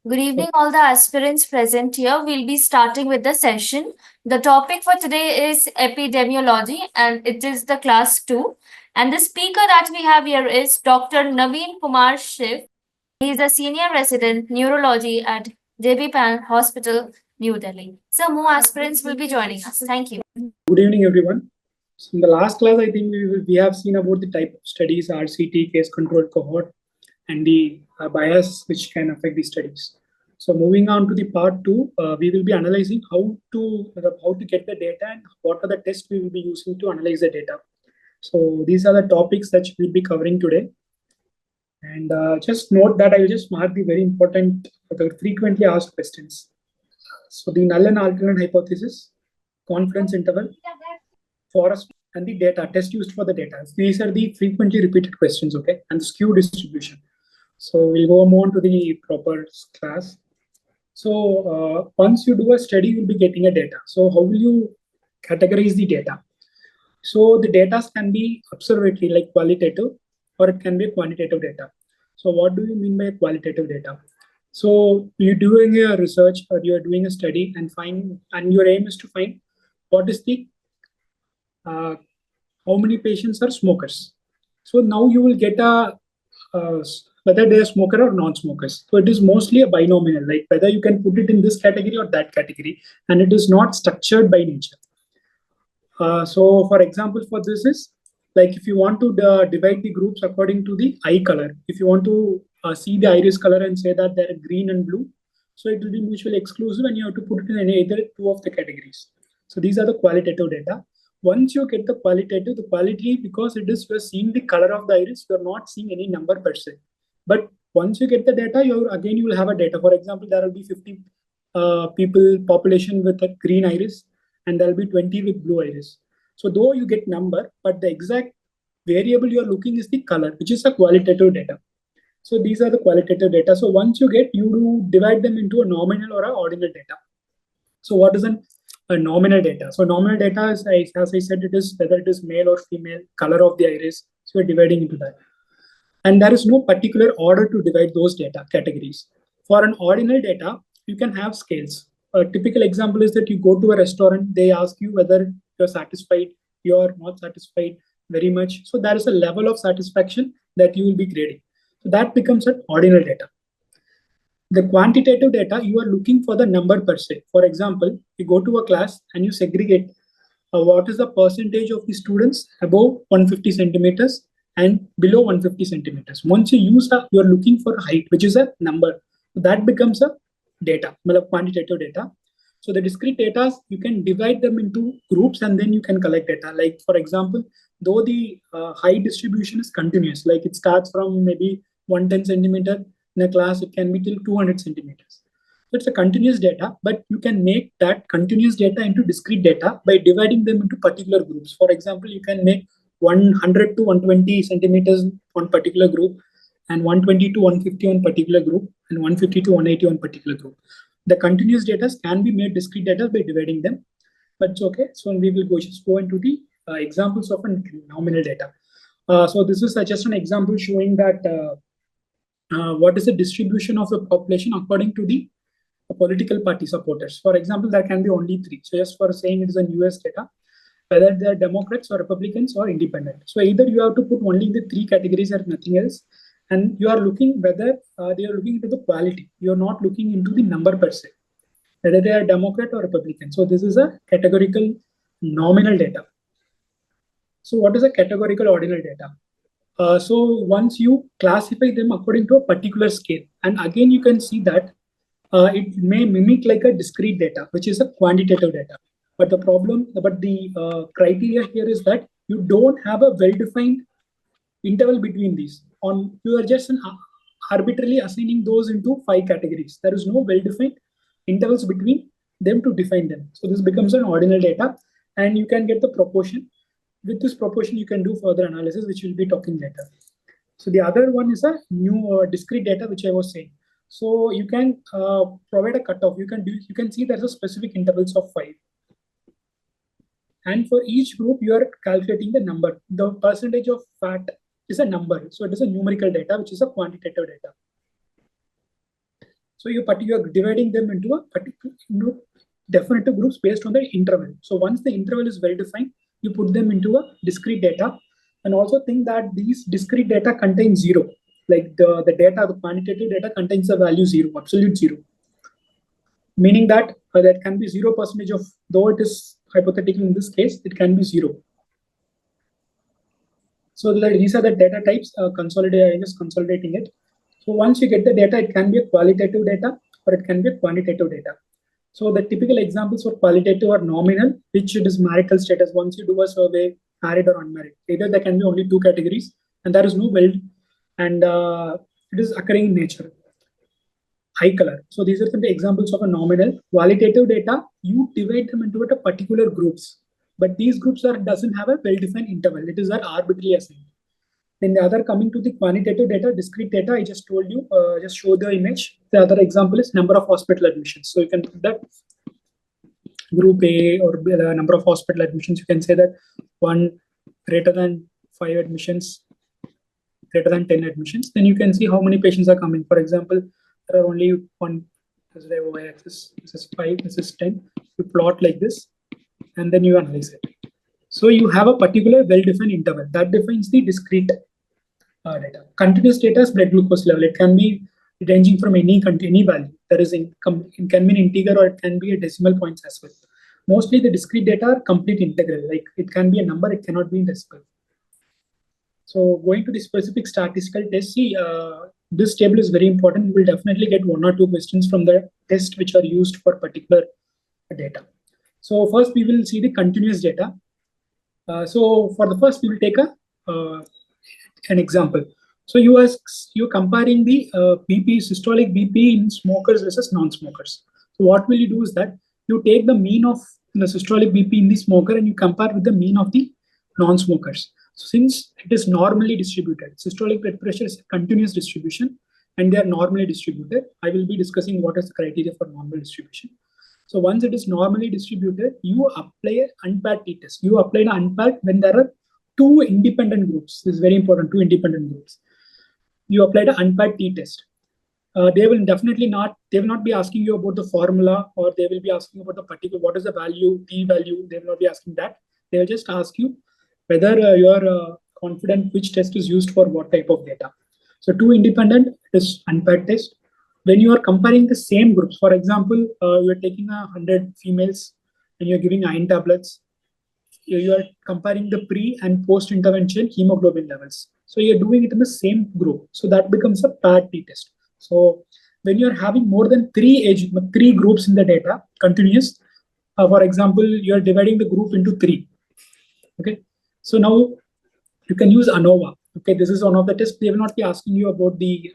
Good evening, all the aspirants present here. We'll be starting with the session. The topic for today is epidemiology, and it is the class 2. And the speaker that we have here is Dr. Naveen Kumar Shiv. He is a senior resident neurology at JB Pan Hospital, New Delhi. So, more aspirants will be joining us. Thank you. Good evening, everyone. So in the last class, I think we have seen about the type of studies, RCT, case controlled cohort, and the bias which can affect the studies. So moving on to the part two, we will be analyzing how to get the data and what are the tests we will be using to analyze the data. So these are the topics that we'll be covering today. And just note that I will just mark the very important, the frequently asked questions. So the null and alternate hypothesis, confidence interval, forest, and the data test used for the data. These are the frequently repeated questions, okay, and the skew distribution. So we'll go on to the proper class. So once you do a study, you'll be getting a data. So how will you categorize the data? So the data can be observatory, like qualitative, or it can be quantitative data. So what do you mean by qualitative data? So you're doing a research or you're doing a study and your aim is to find what is the how many patients are smokers. So now you will get a whether they are smoker or non-smokers. So it is mostly a binomial, like whether you can put it in this category or that category, and it is not structured by nature. So for example, for this is like if you want to divide the groups according to the eye color, if you want to see the iris color and say that they're green and blue, so it will be mutually exclusive and you have to put it in either two of the categories. So these are the qualitative data. Once you get the qualitative, the quality, because it is you're seeing the color of the iris, you're not seeing any number per se. But once you get the data, you will have a data. For example, there will be 50 people population with a green iris, and there will be 20 with blue iris. So though you get number, but the exact variable you are looking is the color, which is a qualitative data. So these are the qualitative data. So once you get, you do divide them into a nominal or a ordinal data. So what is a nominal data? So nominal data is, as I said, it is whether it is male or female, color of the iris. So we're dividing into that. And there is no particular order to divide those data categories. For an ordinal data, you can have scales. A typical example is that you go to a restaurant, they ask you whether you're satisfied, you're not satisfied very much. So there is a level of satisfaction that you will be grading. So that becomes an ordinal data. The quantitative data, you are looking for the number per se. For example, you go to a class and you segregate what is the percentage of the students above 150 centimeters and below 150 centimeters. Once you use that, you are looking for height, which is a number. So that becomes a data, quantitative data. So the discrete data, you can divide them into groups and then you can collect data. Like for example, though the height distribution is continuous, like it starts from maybe 110 centimeter in a class, it can be till 200 centimeters. So it's a continuous data, but you can make that continuous data into discrete data by dividing them into particular groups. For example, you can make 100 to 120 centimeters on particular group, and 120 to 150 on particular group, and 150 to 180 on particular group. The continuous data can be made discrete data by dividing them, but it's okay. So we will just go into the examples of a nominal data. So this is just an example showing that what is the distribution of the population according to the political party supporters. For example, there can be only three. So just for saying it is a US data, whether they are Democrats or Republicans or independent. So either you have to put only the three categories or nothing else, and you are looking whether they are looking into the quality. You are not looking into the number per se, whether they are Democrat or Republican. So this is a categorical nominal data. So what is a categorical ordinal data? So once you classify them according to a particular scale, and again you can see that it may mimic like a discrete data, which is a quantitative data. But the criteria here is that you don't have a well-defined interval between these. You are just arbitrarily assigning those into 5 categories. There is no well-defined intervals between them to define them. So this becomes an ordinal data, and you can get the proportion. With this proportion, you can do further analysis, which we'll be talking later. So the other one is a new discrete data, which I was saying. So you can provide a cutoff. You can see there's a specific intervals of 5. And for each group, you are calculating the number. The percentage of fat is a number. So it is a numerical data, which is a quantitative data. So you're dividing them into a particular definitive groups based on the interval. So once the interval is well defined, you put them into a discrete data, and also think that these discrete data contain zero. Like the quantitative data contains the value zero, absolute zero, meaning that that can be 0% of, though it is hypothetical in this case, it can be zero. So these are the data types. I'm just consolidating it. So once you get the data, it can be a qualitative data or it can be a quantitative data. So the typical examples for qualitative are nominal, which it is marital status. Once you do a survey, married or unmarried, either there can be only two categories, and there is no weld, and it is occurring in nature. High color. So these are some examples of a nominal. Qualitative data, you divide them into a particular groups, but these groups doesn't have a well-defined interval. It is arbitrarily assigned. Then the other, coming to the quantitative data, discrete data, I just told you, just show the image. The other example is number of hospital admissions. So you can put that group A or the number of hospital admissions. You can say that one greater than 5 admissions, greater than 10 admissions. Then you can see how many patients are coming. For example, there are only one, this is the y-axis, this is 5, this is 10. You plot like this, and then you analyze it. So you have a particular well-defined interval that defines the discrete data. Continuous data is blood glucose level. It can be ranging from any value. There is it can be an integer or it can be a decimal points as well. Mostly the discrete data are complete integral. Like it can be a number, it cannot be in decimal. So going to the specific statistical test, see, this table is very important. You will definitely get one or two questions from the test which are used for particular data. So first we will see the continuous data. So for the first, we will take an example. So you're comparing the BP, systolic BP in smokers versus non-smokers. So what will you do is that you take the mean of the systolic BP in the smoker and you compare with the mean of the non-smokers. So since it is normally distributed, systolic blood pressure is a continuous distribution and they are normally distributed. I will be discussing what is the criteria for normal distribution. So once it is normally distributed, you apply an unpaired t-test. You apply an unpaired when there are two independent groups. This is very important, two independent groups. You apply the unpaired t-test. They will not be asking you about the formula, or they will be asking about the particular, what is the value, t value. They will not be asking that. They will just ask you whether you are confident which test is used for what type of data. So two independent is unpaired test. When you are comparing the same groups, for example, you are taking 100 females and you're giving iron tablets, you are comparing the pre and post intervention hemoglobin levels. So you're doing it in the same group. So that becomes a paired t-test. So when you're having more than three groups in the data, continuous, for example, you're dividing the group into three. Okay. So now you can use ANOVA. Okay. This is one of the tests. They will not be asking you about the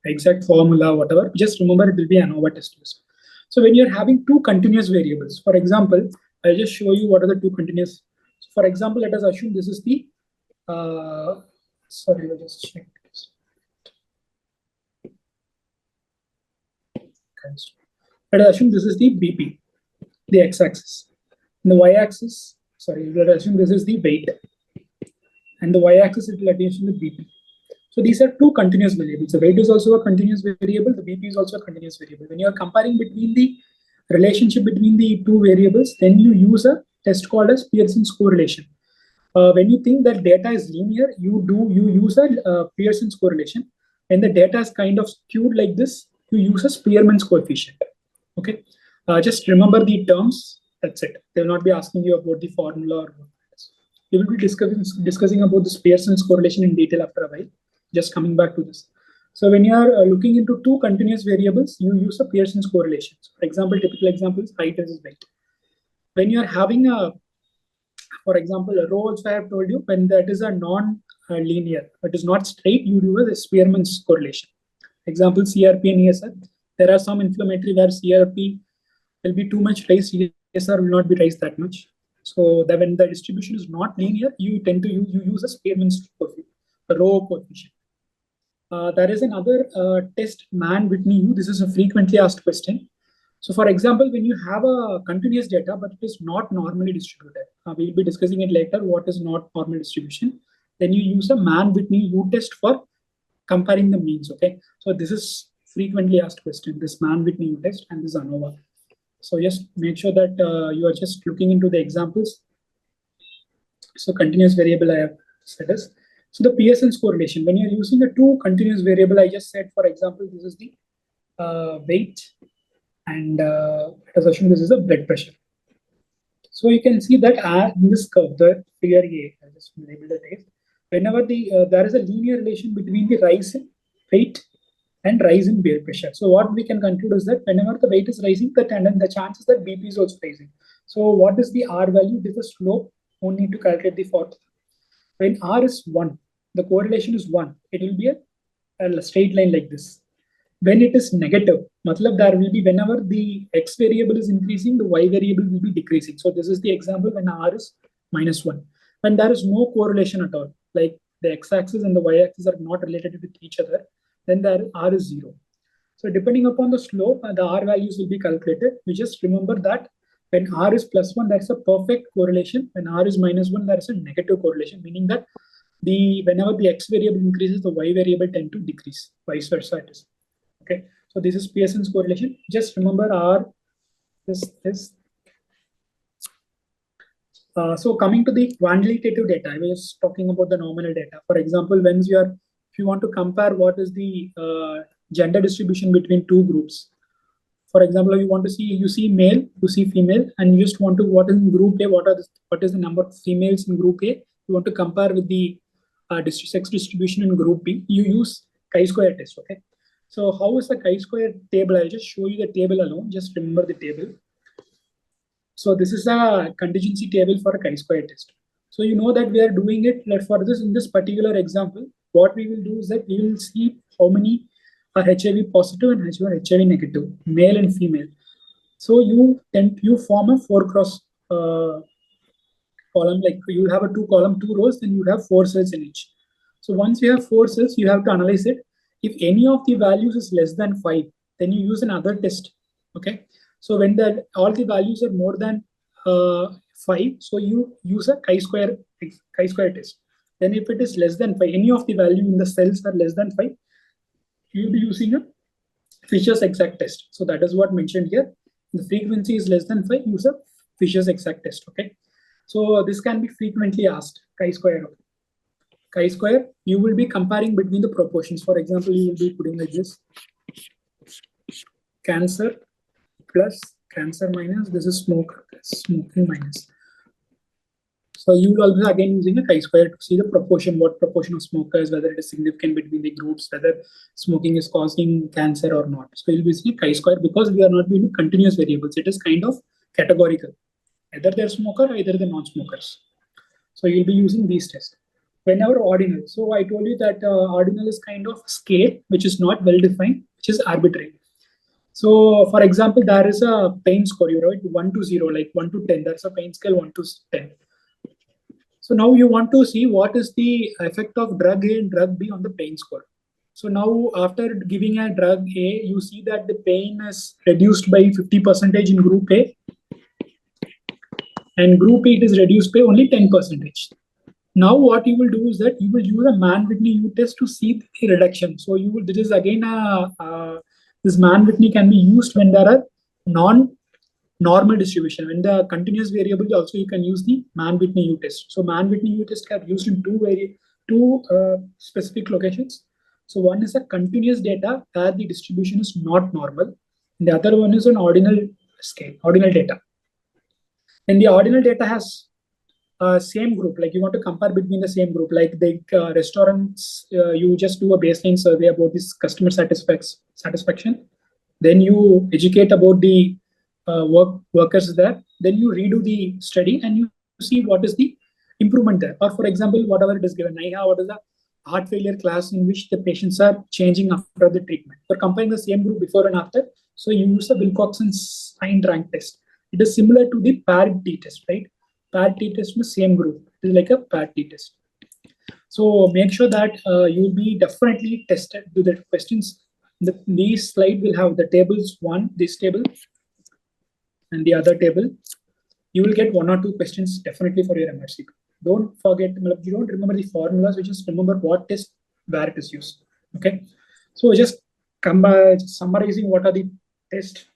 exact formula, whatever. Just remember it will be ANOVA test use. So when you're having two continuous variables, for example, I'll just show you what are the two continuous. So for example, let us assume this is the, sorry, I'll just check this. Let us assume this is the BP, the x-axis. And the y-axis, sorry, let us assume this is the weight. And the y-axis is let us assume the BP. So these are two continuous variables. The weight is also a continuous variable. The BP is also a continuous variable. When you are comparing between the relationship between the two variables, then you use a test called as Pearson's correlation. When you think that data is linear, you use a Pearson's correlation. When the data is kind of skewed like this, you use a Spearman's coefficient. Okay, just remember the terms. That's it. They will not be asking you about the formula or we will be discussing about the Pearson's correlation in detail after a while. Just coming back to this. So when you are looking into two continuous variables, you use a Pearson's correlation. So for example, typical example is height versus weight. When you are having for example, a row also I have told you, when that is a non-linear, it is not straight, you do a Spearman's correlation. Example, CRP and ESR. There are some inflammatory where CRP will be too much raised, ESR will not be raised that much. So that when the distribution is not linear, you tend to use a Spearman's coefficient, a row coefficient. There is another test, man-Whitney U. This is a frequently asked question. So for example, when you have a continuous data, but it is not normally distributed, we'll be discussing it later, what is not normal distribution. Then you use a man-Whitney U test for comparing the means, okay? So this is frequently asked question, this Man-Whitney test and this ANOVA. So just make sure that you are just looking into the examples. So continuous variable I have said is. So the Pearson's correlation, when you're using a two continuous variable, I just said, for example, this is the weight and let us assume this is the blood pressure. So you can see that in this curve, the figure A, I just labeled it as, whenever there is a linear relation between the rise in weight and rise in blood pressure. So what we can conclude is that whenever the weight is rising, the chances that BP is also rising. So what is the R value? This is slope. We need to calculate the formula. When R is 1, the correlation is 1. It will be a straight line like this. When it is negative, matlab there will be, whenever the x variable is increasing, the y variable will be decreasing. So this is the example when R is -1. When there is no correlation at all, like the x-axis and the y-axis are not related with each other, then there R is 0. So depending upon the slope, the R values will be calculated. You just remember that when R is +1, that's a perfect correlation. When R is -1, there is a negative correlation, meaning that whenever the x variable increases, the y variable tend to decrease. Vice versa it is. Okay, so this is Pearson's correlation. Just remember R this. So coming to the quantitative data, I was talking about the nominal data. For example, if you want to compare what is the gender distribution between two groups. For example, you see male, you see female, and you just want to, what is in group A, what is the number of females in group A, you want to compare with the sex distribution in group B, you use chi-square test, okay? So how is the chi-square table? I'll just show you the table alone. Just remember the table. So this is a contingency table for a chi-square test. So you know that we are doing it for this in this particular example. What we will do is that we will see how many are HIV positive and HIV negative, male and female. So you form a 4x column, like you have a 2 rows, then you have 4 cells in each. So once you have 4 cells, you have to analyze it. If any of the values is less than 5, then you use another test. Okay. So when all the values are more than 5, so you use a chi-square test. Then if it is less than 5, any of the value in the cells are less than 5, you'll be using a Fisher's exact test. So that is what mentioned here. The frequency is less than 5, use a Fisher's exact test. Okay. So this can be frequently asked, chi-square. Chi-square, you will be comparing between the proportions. For example, you will be putting like this: cancer plus cancer minus, this is smoker plus smoking minus. So you will also again using a chi-square to see the proportion, what proportion of smokers, whether it is significant between the groups, whether smoking is causing cancer or not. So you'll be using chi-square because we are not doing continuous variables. It is kind of categorical. Either they're smoker, either they're non-smokers. So you'll be using these tests. Whenever ordinal, so I told you that ordinal is kind of scale which is not well defined, which is arbitrary. So for example, there is a pain score, you write 1 to 0, like 1 to 10. There's a pain scale 1 to 10. So now you want to see what is the effect of drug A and drug B on the pain score. So now after giving a drug A, you see that the pain is reduced by 50% in group A, and group A it is reduced by only 10%. Now what you will do is that you will use a Man-Whitney U test to see the reduction. So this is again this Man-Whitney can be used when there are non-normal distribution. When the continuous variable, also you can use the Man-Whitney U test. So Man-Whitney U test can be used in two specific locations. So one is a continuous data where the distribution is not normal. And the other one is an ordinal scale, ordinal data. And the ordinal data has same group, like you want to compare between the same group, like the restaurants, you just do a baseline survey about this customer satisfaction. Then you educate about the workers there. Then you redo the study and you see what is the improvement there. Or for example, whatever it is given, what is the heart failure class in which the patients are changing after the treatment. For comparing the same group before and after, so you use the Wilcoxon's signed rank test. It is similar to the PAR-T test, right? PAR-T test in the same group. It is like a PAR-T test. So make sure that you will be definitely tested to the questions. These slide will have the tables, this table and the other table. You will get 1 or 2 questions definitely for your MRCP. Don't forget, you don't remember the formulas, you just remember what test, where it is used. Okay. So just come by summarizing what are the tests.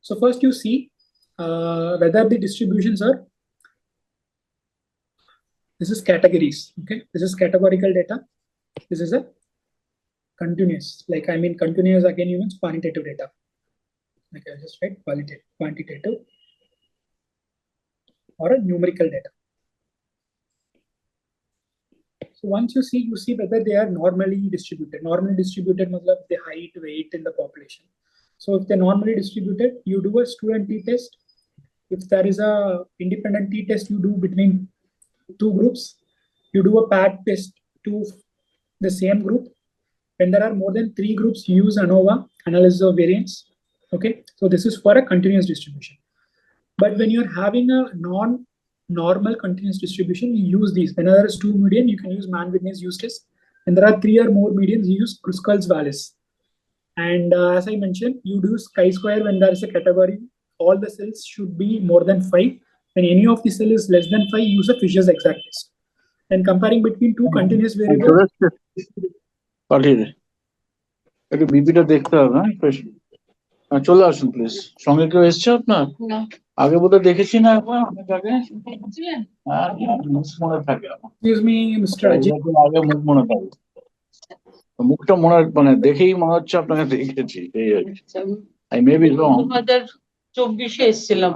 So first you see whether the distributions are, this is categories, okay? This is categorical data. This is a continuous, like I mean continuous again means quantitative data. Like I just write quantitative or a numerical data. So once you see whether they are normally distributed. Normally distributed means the height, weight in the population. So if they're normally distributed, you do a student t-test. If there is a independent t-test, you do between two groups. You do a paired test to the same group. When there are more than three groups, you use ANOVA, analysis of variance. Okay, so this is for a continuous distribution. But when you're having a non-normal continuous distribution, you use these. When there is two median, you can use man-Whitney's use test. When there are three or more medians, you use Kruskal's-Wallis. And as I mentioned, you do chi-square when there is a category. All the cells should be more than 5. When any of the cell is less than 5, use a Fisher's exact test. And comparing between two continuous variables. পাঠিয়ে দে একটু বিপিটা দেখতে হবে। হ্যাঁ চলে আসুন please. সঙ্গে কেউ এসছে আপনার? আগে বোধহয় দেখেছি না একবার অনেক আগে। হ্যাঁ মুখ মনে থাকে আমার। Excuse me, Mr. Ajit. আগে মুখ মনে থাকে, মুখটা মনে মানে দেখেই মনে হচ্ছে আপনাকে দেখেছি। এই আর কি। I may be wrong. 2024 এসেছিলাম।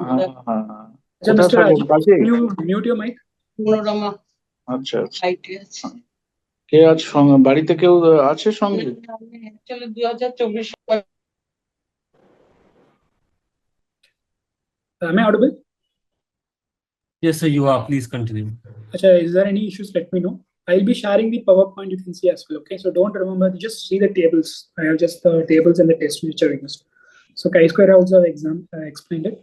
Mr. Ajit, can you mute your mic? আচ্ছা আচ্ছা। কে আছে সঙ্গে? বাড়িতে কেউ আছে সঙ্গে? Actually 2024 Am I audible? Yes, sir, you are. Please continue. Achha, is there any issues? Let me know. I'll be sharing the PowerPoint you can see as well. Okay, so don't remember, just see the tables. I have just the tables and the test which are used. So chi-square also explained it.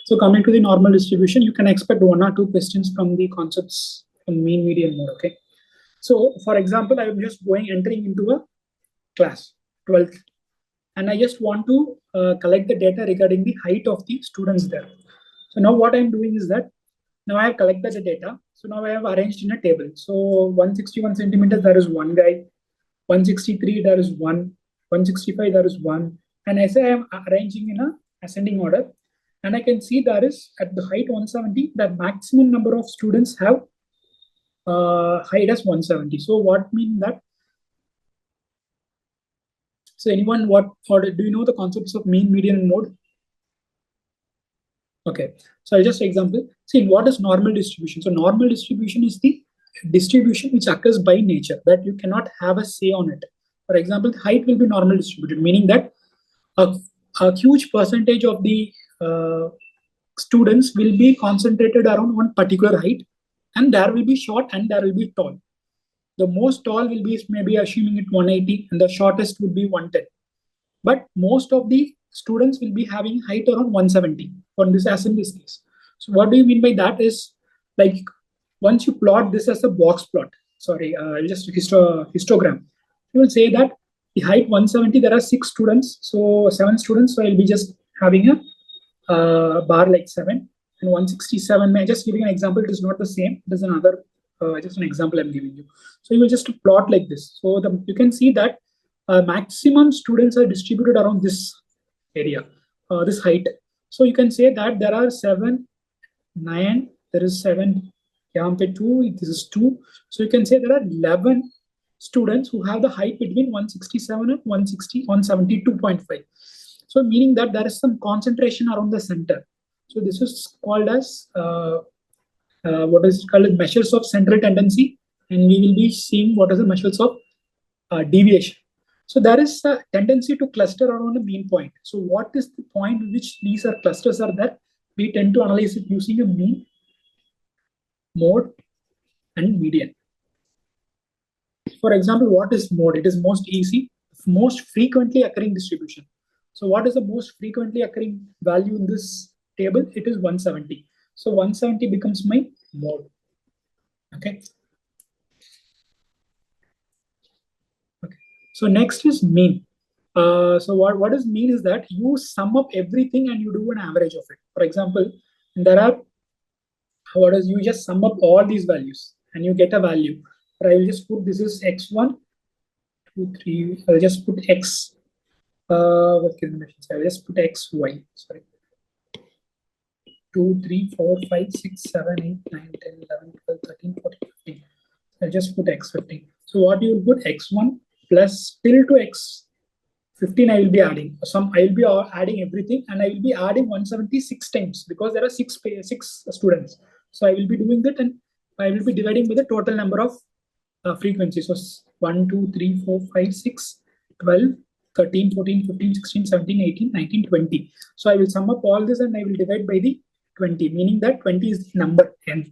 So coming to the normal distribution, you can expect one or two questions from the concepts from mean, median, mode. Okay. So for example, I am just entering into a class, 12th, and I just want to collect the data regarding the height of the students there. So now what I'm doing is that now I have collected the data. So now I have arranged in a table. So 161 centimeters, there is one guy. 163, there is one. 165, there is one. And as I am arranging in a ascending order, and I can see there is at the height 170, the maximum number of students have height as 170. So what mean that? So anyone, or do you know the concepts of mean, median, and mode? Okay, so I just example. See, what is normal distribution? So normal distribution is the distribution which occurs by nature, that you cannot have a say on it. For example, height will be normal distributed, meaning that a huge percentage of the students will be concentrated around one particular height, and there will be short and there will be tall. The most tall will be maybe assuming it 180, and the shortest would be 110. But most of the students will be having height around 170 for this, as in this case. So what do you mean by that is, like, once you plot this as a box plot, sorry, just histogram, you will say that the height 170, there are 6 students, so 7 students, so I'll be just having a bar like 7, and 167, may just giving an example, it is not the same, it is another, just an example I'm giving you. So you will just plot like this. So you can see that maximum students are distributed around this area, this height. So you can say that there are 7, 9, there is 7, यहाँ पे 2, this is 2. So you can say there are 11 students who have the height between 167 and 172.5. So meaning that there is some concentration around the center. So this is called as what is called measures of central tendency, and we will be seeing what is the measures of deviation. So there is a tendency to cluster around a mean point. So what is the point which these are clusters are there? We tend to analyze it using a mean, mode, and median. For example, what is mode? It is most easy, most frequently occurring distribution. So what is the most frequently occurring value in this table? It is 170. So 170 becomes my mode. Okay. Okay. So next is mean. So what is mean is that you sum up everything and you do an average of it. For example, there are, you just sum up all these values and you get a value. But I will just put this is x1, 2, 3. I'll just put X. What can I say? I'll just put X, Y. Sorry. 2, 3, 4, 5, 6, 7, 8, 9, 10, 11, 12, 13, 14, 15. I'll just put X15. So what you will put X1 plus till to X15 I will be adding. I will be adding everything, and I will be adding 176 times because there are six students. So I will be doing that, and I will be dividing by the total number of frequencies. So 1, 2, 3, 4, 5, 6, 12, 13, 14, 15, 16, 17, 18, 19, 20. So I will sum up all this and I will divide by the 20, meaning that 20 is the number n.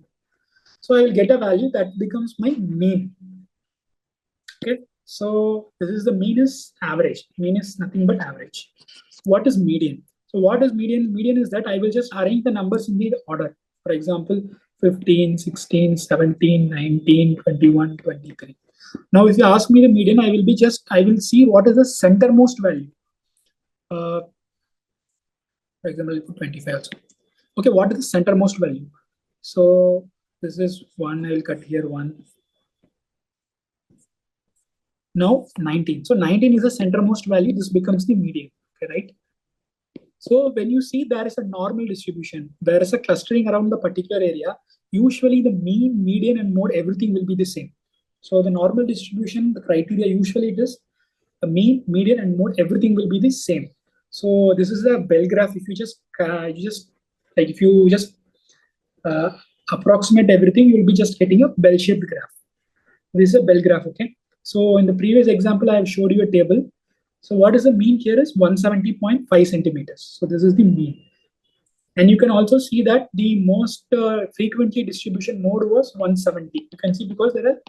So I will get a value that becomes my mean. Okay, so this is the mean is average. Mean is nothing but average. What is median? So what is median? Median is that I will just arrange the numbers in the order. For example, 15, 16, 17, 19, 21, 23. Now, if you ask me the median, I will see what is the centermost value. For example, I'll put 25 also. Okay, what is the centermost value? So this is 1, I will cut here 1. Now 19. So 19 is the centermost value. This becomes the median, okay, right? So when you see there is a normal distribution, there is a clustering around the particular area, usually the mean, median, and mode, everything will be the same. So the normal distribution, the criteria usually it is the mean, median, and mode, everything will be the same. So this is a bell graph. If you just approximate everything, you will be just getting a bell-shaped graph. This is a bell graph, okay? So in the previous example, I have showed you a table. So what is the mean here is 170.5 centimeters. So this is the mean. And you can also see that the most frequently distribution mode was 170. You can see because there are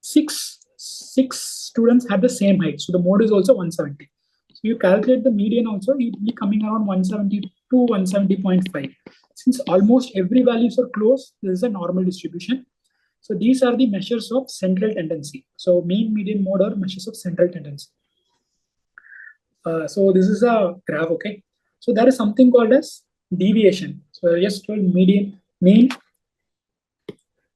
six students have the same height. So the mode is also 170. So you calculate the median also, it will be coming around 170 to 170.5. Since almost every values are close, this is a normal distribution. So these are the measures of central tendency. So mean, median, mode are measures of central tendency. So this is a graph, okay? So there is something called as deviation. So I just told mean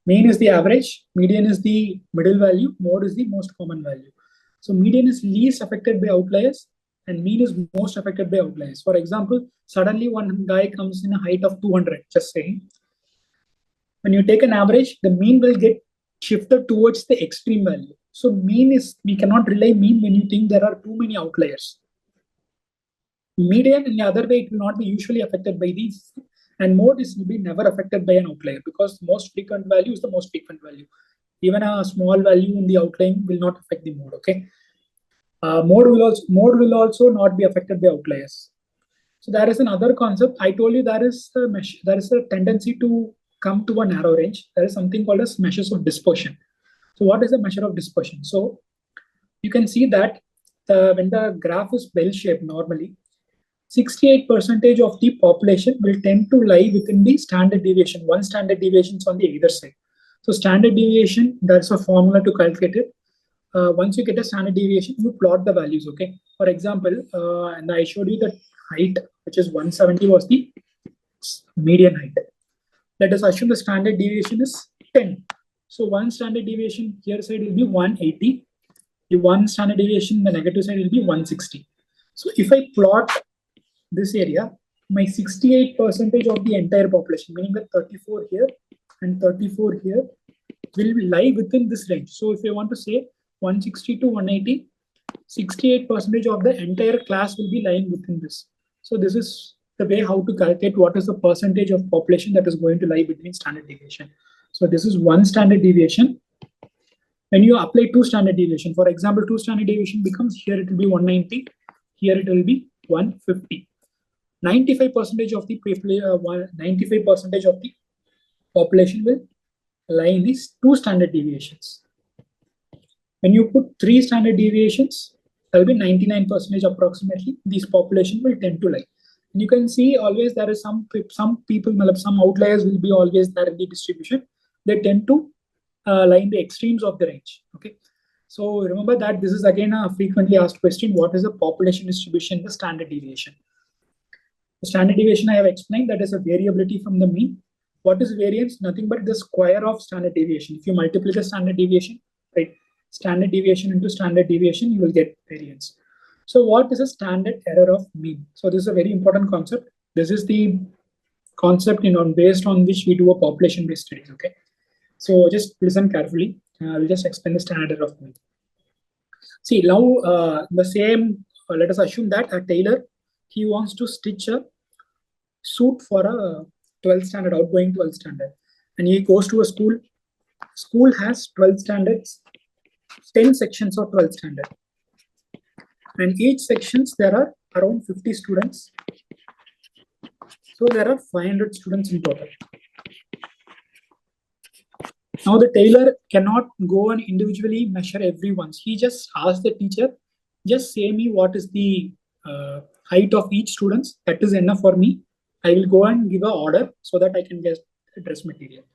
is the average, median is the middle value, mode is the most common value. So median is least affected by outliers and mean is most affected by outliers. For example, suddenly one guy comes in a height of 200, just saying. When you take an average, the mean will get shifted towards the extreme value. So mean is, we cannot rely mean when you think there are too many outliers. Median in the other way, it will not be usually affected by these. And mode is will be never affected by an outlier because most frequent value is the most frequent value. Even a small value in the outlying will not affect the mode, okay? Mode will also not be affected by outliers. So there is another concept. I told you there is a tendency to come to a narrow range. There is something called as measures of dispersion. So what is a measure of dispersion? So you can see that when the graph is bell-shaped normally, 68% of the population will tend to lie within the standard deviation. One standard deviation is on the either side. So standard deviation, there's a formula to calculate it. Once you get a standard deviation, you plot the values, okay? For example, and I showed you the height, which is 170 was the median height. Let us assume the standard deviation is 10. So one standard deviation here side will be 180. The one standard deviation, the negative side will be 160. So if I plot this area, my 68% of the entire population, meaning that 34 here and 34 here, will lie within this range. So if I want to say 160 to 180, 68% of the entire class will be lying within this. So this is the way how to calculate what is the percentage of population that is going to lie between standard deviation. So this is one standard deviation. When you apply two standard deviation, for example, two standard deviation becomes here it will be 190, here it will be 150. 95% of the people, 95% of the population will lie in these two standard deviations. When you put three standard deviations, there will be 99% approximately. These population will tend to lie. And you can see always there is some people, some outliers will be always there in the distribution. They tend to lie in the extremes of the range. Okay. So remember that this is again a frequently asked question. What is the population distribution, the standard deviation? The standard deviation I have explained, that is a variability from the mean. What is variance? Nothing but the square of standard deviation. If you multiply the standard deviation, right? standard deviation into standard deviation, you will get variance. So what is a standard error of mean? So this is a very important concept. This is the concept based on which we do a population-based studies. Okay, so just listen carefully. I'll just explain the standard error of mean. See now, the same. Let us assume that a tailor, he wants to stitch a suit for a 12th standard, outgoing 12th standard, and he goes to a school. School has 12 standards, 10 sections of 12th standard, and each sections there are around 50 students. So there are 500 students in total. Now the tailor cannot go and individually measure everyone's. He just asks the teacher, just say me what is the height of each student. That is enough for me. I will go and give an order so that I can get dress material.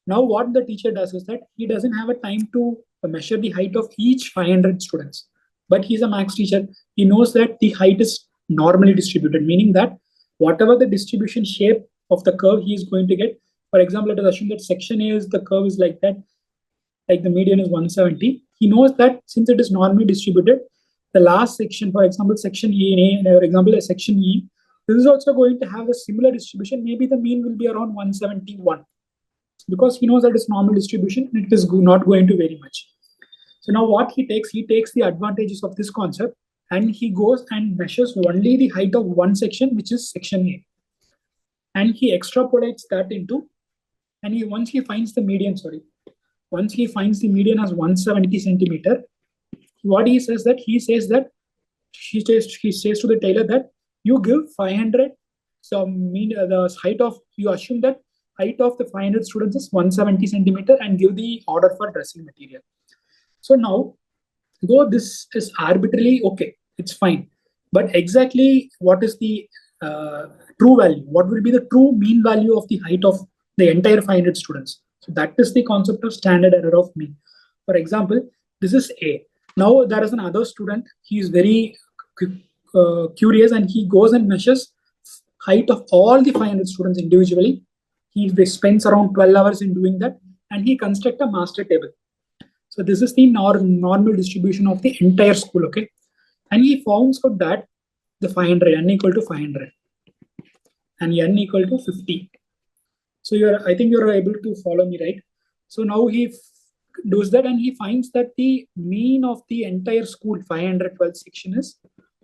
Now what the teacher does is that he doesn't have a time to measure the height of each 500 students. But he's a max teacher. He knows that the height is normally distributed, meaning that whatever the distribution shape of the curve he is going to get. For example, let us assume that section A is the curve is like that, like the median is 170. He knows that since it is normally distributed, the last section, for example, section E in A, for example, section E, this is also going to have a similar distribution. Maybe the mean will be around 171 because he knows that it's normal distribution and it is not going to vary much. So now what he takes the advantages of this concept and he goes and measures only the height of one section, which is section A. And he extrapolates that into, and once he finds the median as 170 centimeter, what he says that he says to the tailor that you give 500, so the height of, you assume that height of the 500 students is 170 centimeter and give the order for dressing material. So now, though this is arbitrarily okay, it's fine. But exactly what is the true value? What will be the true mean value of the height of the entire 500 students? So that is the concept of standard error of mean. For example, this is A. Now there is another student. He is very curious and he goes and measures height of all the 500 students individually. He spends around 12 hours in doing that and he constructs a master table. So this is the normal distribution of the entire school, okay? And he finds out that the 500, n equal to 500 and n equal to 50. So I think you're able to follow me, right? So now he does that and he finds that the mean of the entire school 512 section is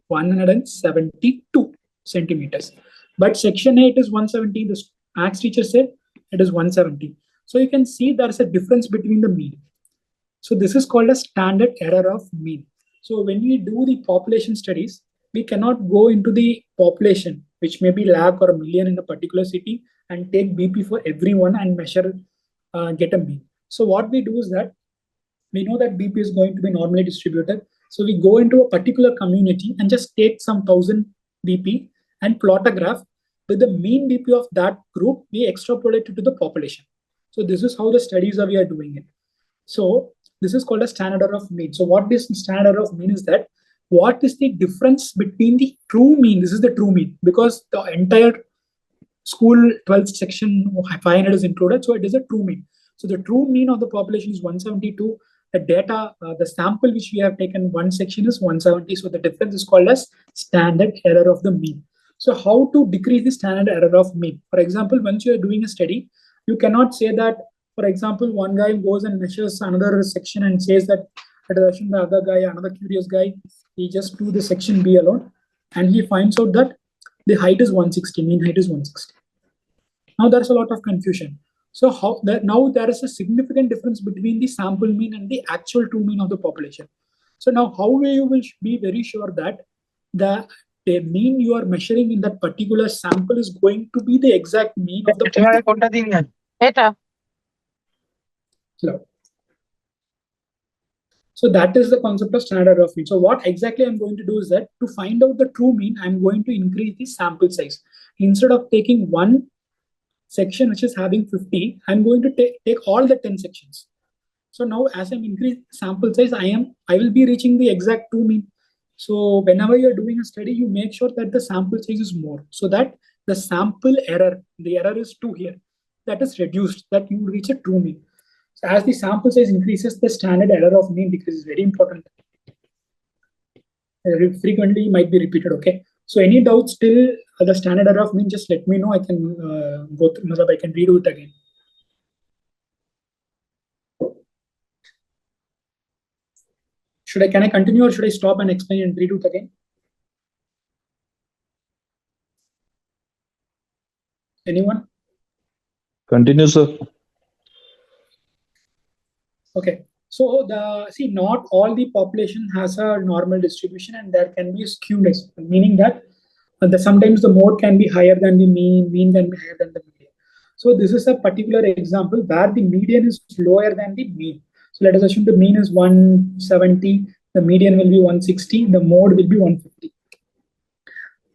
172 centimeters. But section 8 is 170. The maths teacher said it is 170. So you can see there's a difference between the mean. So this is called a standard error of mean. So when we do the population studies, we cannot go into the population, which may be lakh or a million in a particular city, and take BP for everyone and measure, get a mean. So what we do is that we know that BP is going to be normally distributed. So we go into a particular community and just take some 1000 BP and plot a graph with the mean BP of that group. We extrapolate it to the population. So this is how the studies we are doing it. So this is called a standard error of mean. So what this standard error of mean is that what is the difference between the true mean? This is the true mean because the entire school 12th section 500 is included. So it is a true mean. So the true mean of the population is 172. The data, the sample which we have taken one section is 170. So the difference is called as standard error of the mean. So how to decrease the standard error of mean? For example, once you are doing a study, you cannot say that, for example, one guy goes and measures another section and says that the other guy, another curious guy, he just do the section B alone and he finds out that the height is 160, mean height is 160. Now there's a lot of confusion. So now there is a significant difference between the sample mean and the actual true mean of the population. So now how you will be very sure that the mean you are measuring in that particular sample is going to be the exact mean of the population. So that is the concept of standard error of mean. So what exactly I'm going to do is that to find out the true mean, I'm going to increase the sample size. Instead of taking one section which is having 50, I'm going to take all the 10 sections. So now as I'm increasing sample size, I will be reaching the exact true mean. So whenever you're doing a study, you make sure that the sample size is more so that the sample error, the error is 2 here, that is reduced, that you reach a true mean. So as the sample size increases, the standard error of mean decreases. Very important. Frequently might be repeated. Okay. So any doubts till the standard error of mean, just let me know. I can go through. I can redo it again. Can I continue or should I stop and explain and redo it again? Anyone? Continue, sir. Okay. So not all the population has a normal distribution, and there can be skewness, meaning that sometimes the mode can be higher than the mean can be higher than the median. So this is a particular example where the median is lower than the mean. So let us assume the mean is 170, the median will be 160, the mode will be 150.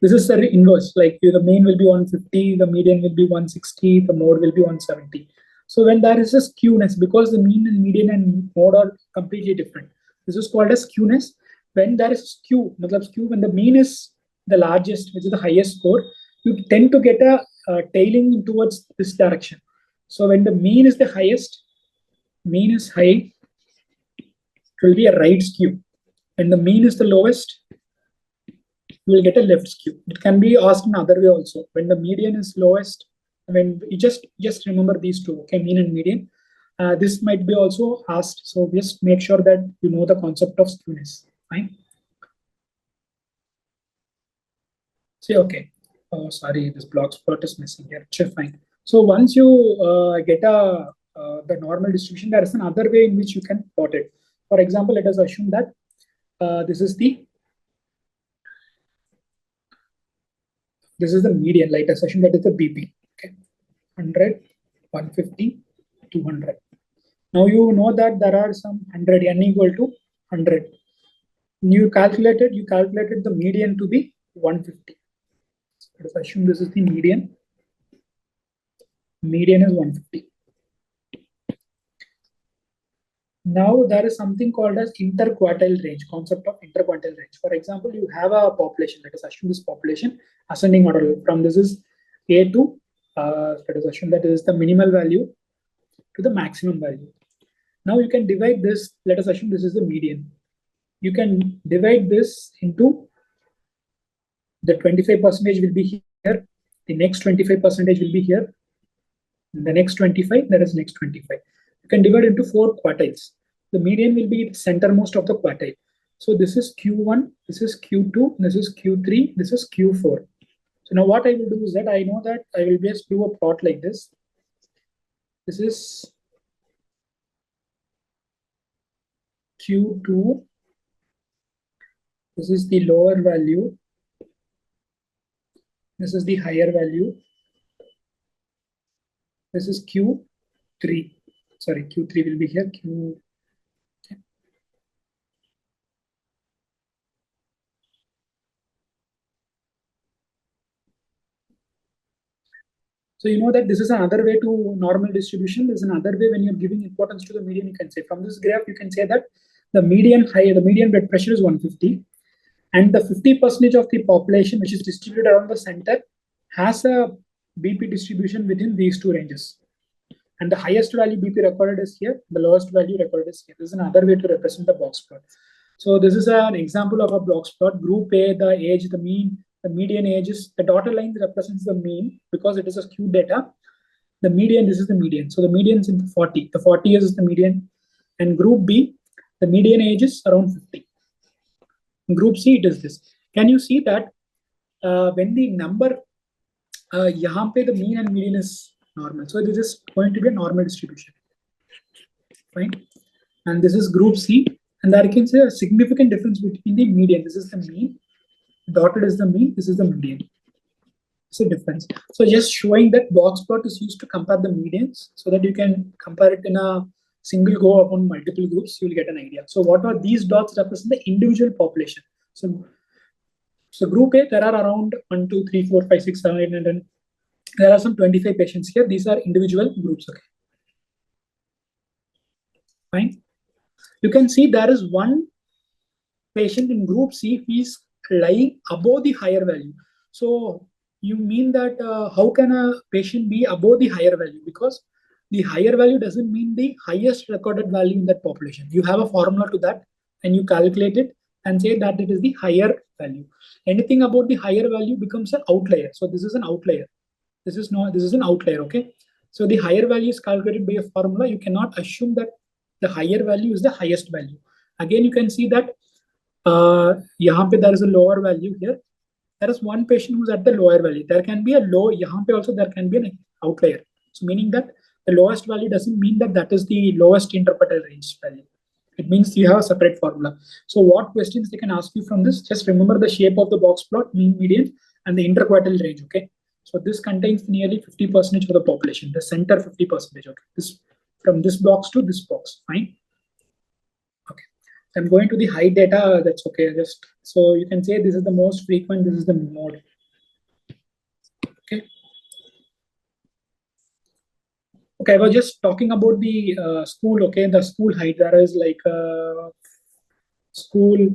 This is the inverse, like the mean will be 150, the median will be 160, the mode will be 170. So when there is a skewness, because the mean and median and mode are completely different, this is called as skewness. When there is skew, when the mean is the largest, which is the highest score, you tend to get a tailing towards this direction. So when the mean is the highest, mean is high, it will be a right skew. When the mean is the lowest, you will get a left skew. It can be asked in other way also. When the median is lowest, when you just remember these two, okay, mean and median. This might be also asked. So just make sure that you know the concept of skewness. Fine. See, okay. Oh, sorry, this block spot is missing here. Sure, fine. So once you get the normal distribution, there is another way in which you can plot it. For example, let us assume that this is the median. Let us assume that is the BP. Okay, 100, 150, 200. Now you know that there are some 100, n equal to 100. You calculated the median to be 150. Let us assume this is the median. Median is 150. Now there is something called as interquartile range, concept of interquartile range. For example, you have a population. Let us assume this population ascending order from this is A to let us assume that is the minimal value to the maximum value. Now you can divide this. Let us assume this is the median. You can divide this into the 25% will be here. The next 25% will be here. The next 25, that is next 25. You can divide into 4 quartiles. The median will be the centermost of the quartile. So this is Q1, this is Q2, this is Q3, this is Q4. So now what I will do is that I know that I will just do a plot like this. This is Q2. This is the lower value. This is the higher value. This is Q3. Sorry, Q3 will be here. Okay. So you know that this is another way to normal distribution. There's another way when you're giving importance to the median. You can say from this graph, you can say that the median blood pressure is 150, and the 50% of the population which is distributed around the center has a BP distribution within these two ranges. And the highest value BP recorded is here, the lowest value recorded is here. This is another way to represent the box plot. So this is an example of a box plot. Group A, the age, the mean, the median age is, the dotted line represents the mean because it is a skewed data. The median, this is the median. So the median is in 40. The 40 years is the median. And group B, the median age is around 50. In group C, it is this. Can you see that when the number, yahan pe the mean and median is normal. So this is going to be a normal distribution. Fine. And this is group C. And there you can see a significant difference between the median. This is the mean. Dotted is the mean. This is the median. It's a difference. So just showing that box plot is used to compare the medians so that you can compare it in a single go upon multiple groups. You will get an idea. So what are these dots represent the individual population. So group A, there are around 1, 2, 3, 4, 5, 6, 7, 8, 9, 10. There are some 25 patients here. These are individual groups. Okay. Fine. You can see there is one patient in group C who is lying above the higher value. So you mean that how can a patient be above the higher value? Because The higher value doesn't mean the highest recorded value in that population. You have a formula to that and you calculate it and say that it is the higher value. Anything about the higher value becomes an outlier. So this is an outlier. This is an outlier, okay? So the higher value is calculated by a formula. You cannot assume that the higher value is the highest value. Again, you can see that there is a lower value here. There is one patient who's at the lower value. There can be a low, also there can be an outlier. So meaning that the lowest value doesn't mean that that is the lowest interpreted range value. It means you have a separate formula. So what questions they can ask you from this? Just remember the shape of the box plot, mean, median, and the interquartile range, okay? So this contains nearly 50% of the population, the center 50%, okay? This from this box to this box, fine? Okay. I'm going to the high data, that's okay. Just so you can say this is the most frequent, this is the mode. Okay. Okay, I was just talking about the school, okay, the school height. There is like a school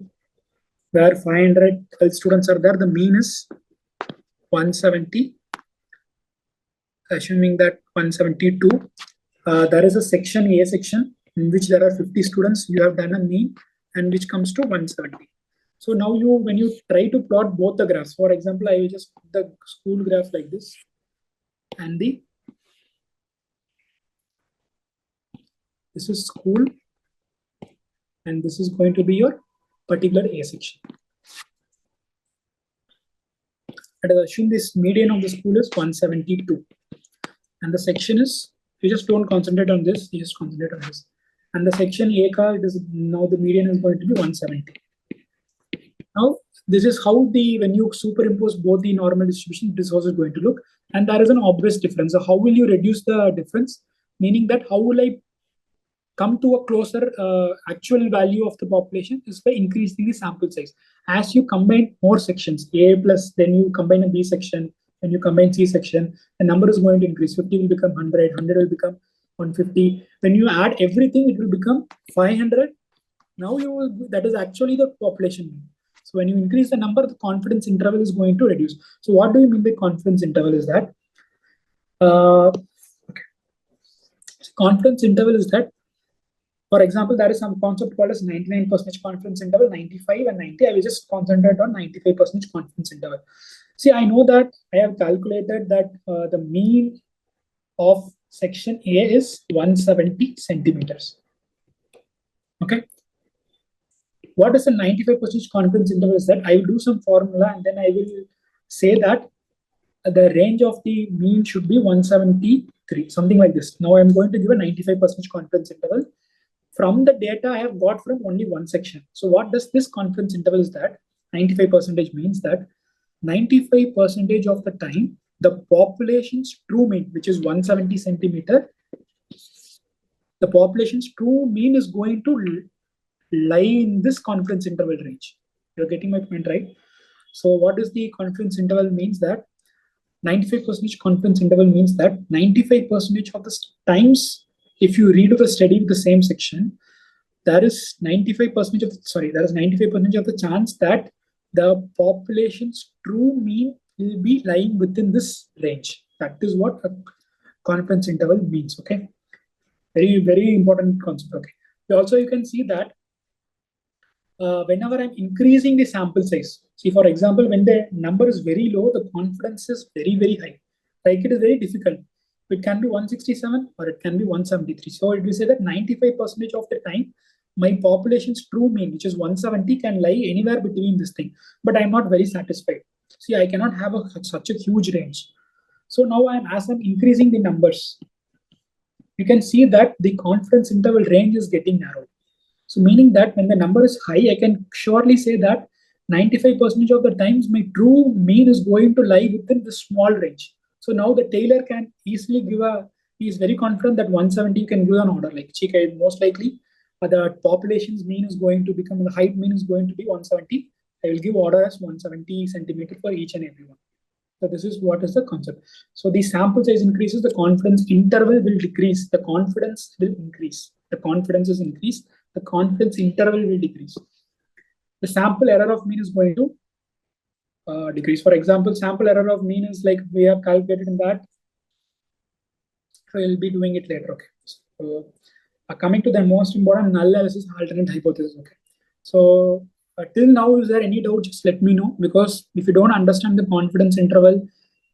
where 512 students are there. The mean is 170, assuming that 172. There is a section, A section, in which there are 50 students. You have done a mean and which comes to 170. So now when you try to plot both the graphs, for example, I will just put the school graph like this and this is school and this is going to be your particular A section. Let us assume this median of the school is 172 and the section is, you just don't concentrate on this, you just concentrate on this. And the section A car, it is now the median is going to be 170. Now this is how when you superimpose both the normal distribution, this was going to look, and there is an obvious difference. So how will you reduce the difference? Meaning that how will I come to a closer actual value of the population is by increasing the sample size. As you combine more sections, A plus, then you combine a B section, then you combine C section, the number is going to increase. 50 will become 100, 100 will become 150. When you add everything, it will become 500. Now that is actually the population. So when you increase the number, the confidence interval is going to reduce. So what do you mean by confidence interval is that? Okay. So confidence interval is that, for example, there is some concept called as 99% confidence interval, 95 and 90. I will just concentrate on 95% confidence interval. See, I know that I have calculated that the mean of section A is 170 centimeters. Okay. What is the 95% confidence interval is that I will do some formula and then I will say that the range of the mean should be 173, something like this. Now I'm going to give a 95% confidence interval from the data I have got from only one section. So what does this confidence interval is that? 95% means that 95% of the time, the population's true mean, which is 170 centimeter, the population's true mean is going to lie in this confidence interval range. You're getting my point, right? So what is the confidence interval means that 95% confidence interval means that 95% of the times, if you redo the study with the same section, there is 95% of the chance that the population's true mean will be lying within this range. That is what a confidence interval means. Okay, very, very important concept. Okay, also you can see that whenever I'm increasing the sample size, see, for example, when the number is very low, the confidence is very, very high. Like it is very difficult. It can be 167 or it can be 173. So it will say that 95% of the time, my population's true mean, which is 170, can lie anywhere between this thing. But I'm not very satisfied. See, I cannot have such a huge range. So now as I'm increasing the numbers, you can see that the confidence interval range is getting narrowed. So meaning that when the number is high, I can surely say that 95% of the times my true mean is going to lie within this small range. So now the tailor can easily he is very confident that 170 can give an order like Chika, most likely the population's mean is going to become, the height mean is going to be 170. I will give order as 170 centimeter for each and every one. So this is what is the concept. So the sample size increases, the confidence interval will decrease, the confidence will increase. The confidence is increased, the confidence interval will decrease. The sample error of mean is going to decrease. For example, sample error of mean is like we have calculated in that So we'll be doing it later. Okay. So coming to the most important null versus alternate hypothesis. Okay. So till now, is there any doubt? Just let me know, because if you don't understand the confidence interval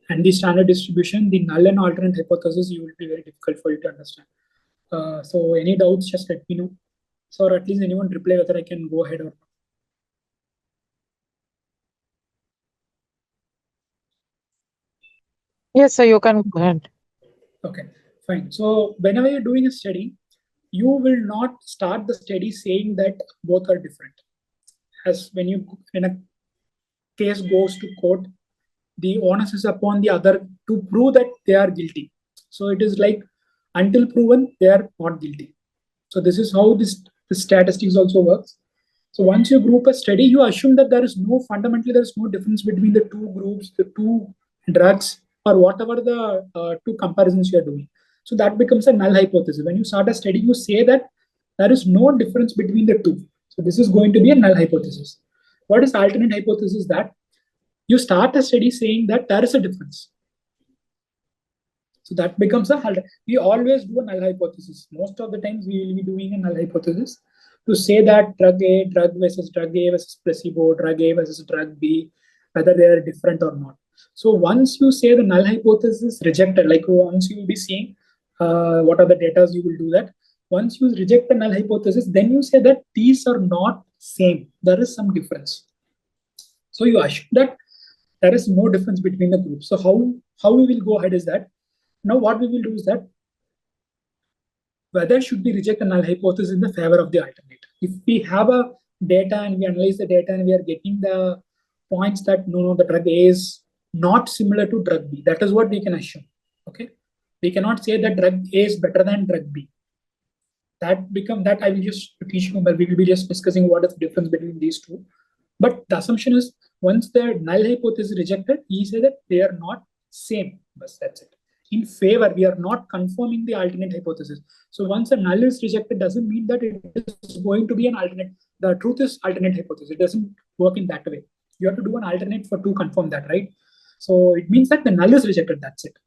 and the standard distribution, the null and alternate hypothesis, you will be very difficult for you to understand. So any doubts, just let me know. So or at least anyone reply whether I can go ahead or not. Yes, sir, you can go ahead. Okay, fine. So whenever you're doing a study, you will not start the study saying that both are different. As when a case goes to court, the onus is upon the other to prove that they are guilty. So it is like until proven they are not guilty. So this is how the statistics also works. So once you group a study, you assume that fundamentally there is no difference between the two groups, the two drugs, or whatever the two comparisons you are doing. So that becomes a null hypothesis. When you start a study, you say that there is no difference between the two. So this is going to be a null hypothesis. What is alternate hypothesis? That you start a study saying that there is a difference. So that becomes a null. We always do a null hypothesis. Most of the times we will be doing a null hypothesis to say that drug A versus placebo, drug A versus drug B, whether they are different or not. So once you say the null hypothesis rejected, like once you will be seeing what are the data, you will do that. Once you reject the null hypothesis, then you say that these are not same. There is some difference. So you assume that there is no difference between the groups. So how we will go ahead is that now what we will do is that whether should we reject a null hypothesis in the favor of the alternate. If we have a data and we analyze the data and we are getting the points that no, the drug A is not similar to drug B, that is what we can assume. Okay, we cannot say that drug A is better than drug B. That I will just teach you, but we will be just discussing what is the difference between these two. But the assumption is once the null hypothesis is rejected, we say that they are not same. But that's it. In favor, we are not confirming the alternate hypothesis. So once a null is rejected, doesn't mean that it is going to be an alternate. The truth is alternate hypothesis. It doesn't work in that way. You have to do an alternate to confirm that, right? So it means that the null is rejected. That's it.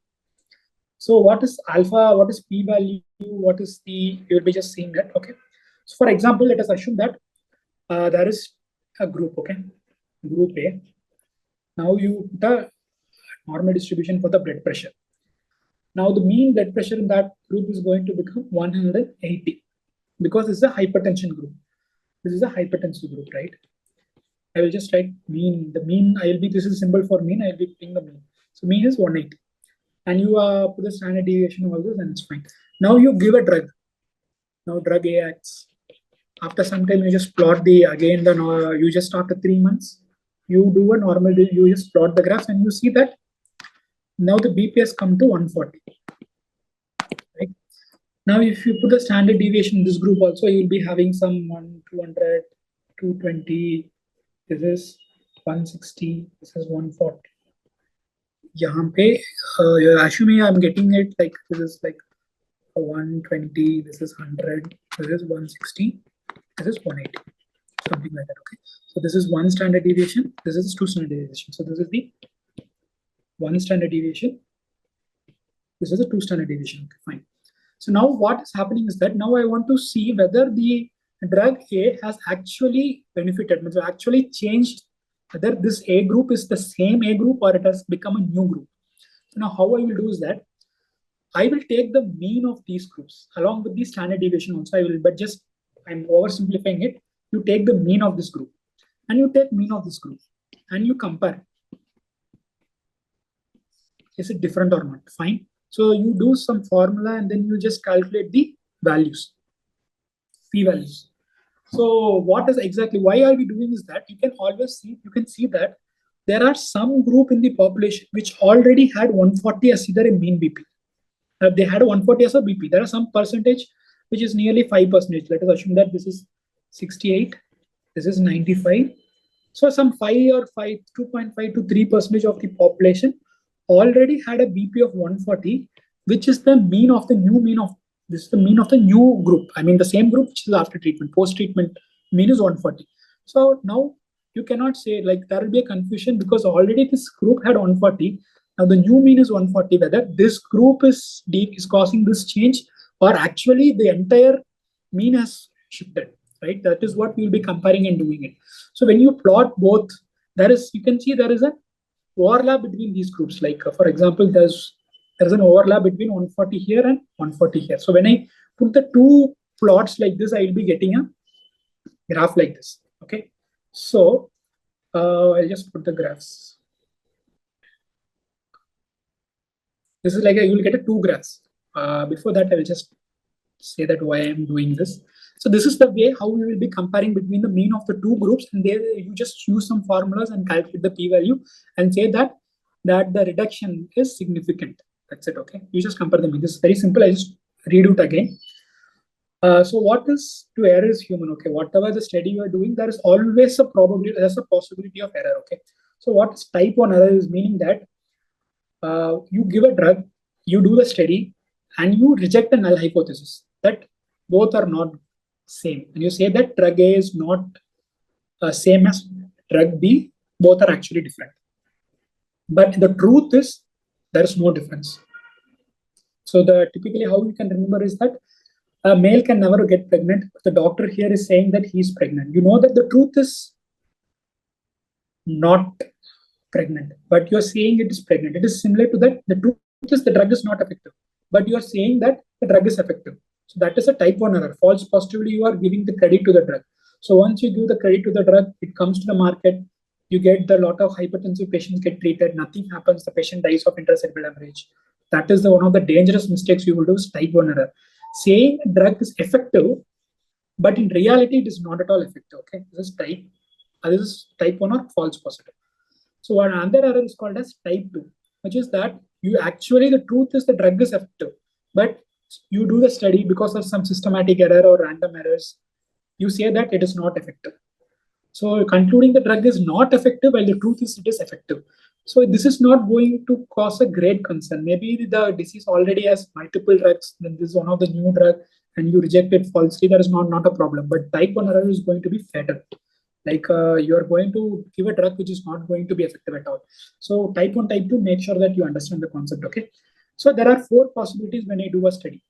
So what is alpha? What is p-value? What is you will be just seeing that. Okay. So for example, let us assume that there is a group. Okay, group A. Now you put a normal distribution for the blood pressure. Now the mean blood pressure in that group is going to become 180 because this is a hypertension group. This is a hypertensive group, right? I will just write mean. The mean this is a symbol for mean. I will be putting the mean. So mean is 180. And you put the standard deviation all this and it's fine. Now you give a drug. Now drug A acts. After some time you just plot you just after 3 months, you do a normal, you just plot the graph and you see that now the BP has come to 140. Right? Now if you put the standard deviation in this group also, you will be having some 200, 220, this is 160, this is 140. Yahan pe, assuming I'm getting it like this is like 120, this is 100, this is 160, this is 180, something like that. Okay, so this is one standard deviation, this is two standard deviation. So this is the one standard deviation, this is a two standard deviation. Okay, fine. So now what is happening is that now I want to see whether the drug A has actually benefited, means actually changed, whether this A group is the same A group or it has become a new group. So now how I will do is that I will take the mean of these groups along with the standard deviation also. I'm oversimplifying it. You take the mean of this group and you take mean of this group and you compare. Is it different or not? Fine. So you do some formula and then you just calculate the values, p values. So why are we doing is that you can see that there are some group in the population which already had 140 as either a mean BP. They had a 140 as a BP. There are some percentage which is nearly 5%. Let us assume that this is 68, this is 95. So some 2.5 to 3% of the population already had a BP of 140, which is the mean of the this is the mean of the new group. I mean the same group which is after treatment, post-treatment mean is 140. So now you cannot say, like, there will be a confusion because already this group had 140. Now the new mean is 140, whether this group is causing this change or actually the entire mean has shifted, right? That is what we'll be comparing and doing it. So when you plot both, you can see there is an overlap between these groups. Like for example, there's an overlap between 140 here and 140 here. So when I put the two plots like this, I will be getting a graph like this. Okay, so I'll just put the graphs. This is like you will get a two graphs. Before that, I will just say that why I'm doing this. So this is the way how we will be comparing between the mean of the two groups, and there you just use some formulas and calculate the p-value and say that the reduction is significant. That's it. Okay, you just compare the mean. This is very simple. I just redo it again. So what is to error is human. Okay, whatever the study you are doing, there is always a probability, there's a possibility of error. Okay, so what is type 1 error is meaning that you give a drug, you do the study, and you reject the null hypothesis that both are not same, and you say that drug A is not same as drug B, both are actually different. But the truth is there is no difference. So typically how you can remember is that a male can never get pregnant. The doctor here is saying that he's pregnant. You know that the truth is not pregnant, but you're saying it is pregnant. It is similar to that. The truth is the drug is not effective, but you're saying that the drug is effective. So that is a type 1 error. False positively, you are giving the credit to the drug. So once you give the credit to the drug, it comes to the market. You get the lot of hypertensive patients get treated. Nothing happens. The patient dies of intracerebral hemorrhage. That is one of the dangerous mistakes you will do is type 1 error. Saying a drug is effective, but in reality, it is not at all effective. Okay, this is type 1 or false positive. So another error is called as type 2, which is that the truth is the drug is effective, but you do the study because of some systematic error or random errors, you say that it is not effective. So concluding the drug is not effective while the truth is it is effective. So this is not going to cause a great concern. Maybe the disease already has multiple drugs, then this is one of the new drug and you reject it falsely, that is not a problem. But type 1 error is going to be fatal. Like you are going to give a drug which is not going to be effective at all. So type 1, type 2, make sure that you understand the concept. Okay. So there are 4 possibilities when I do a study.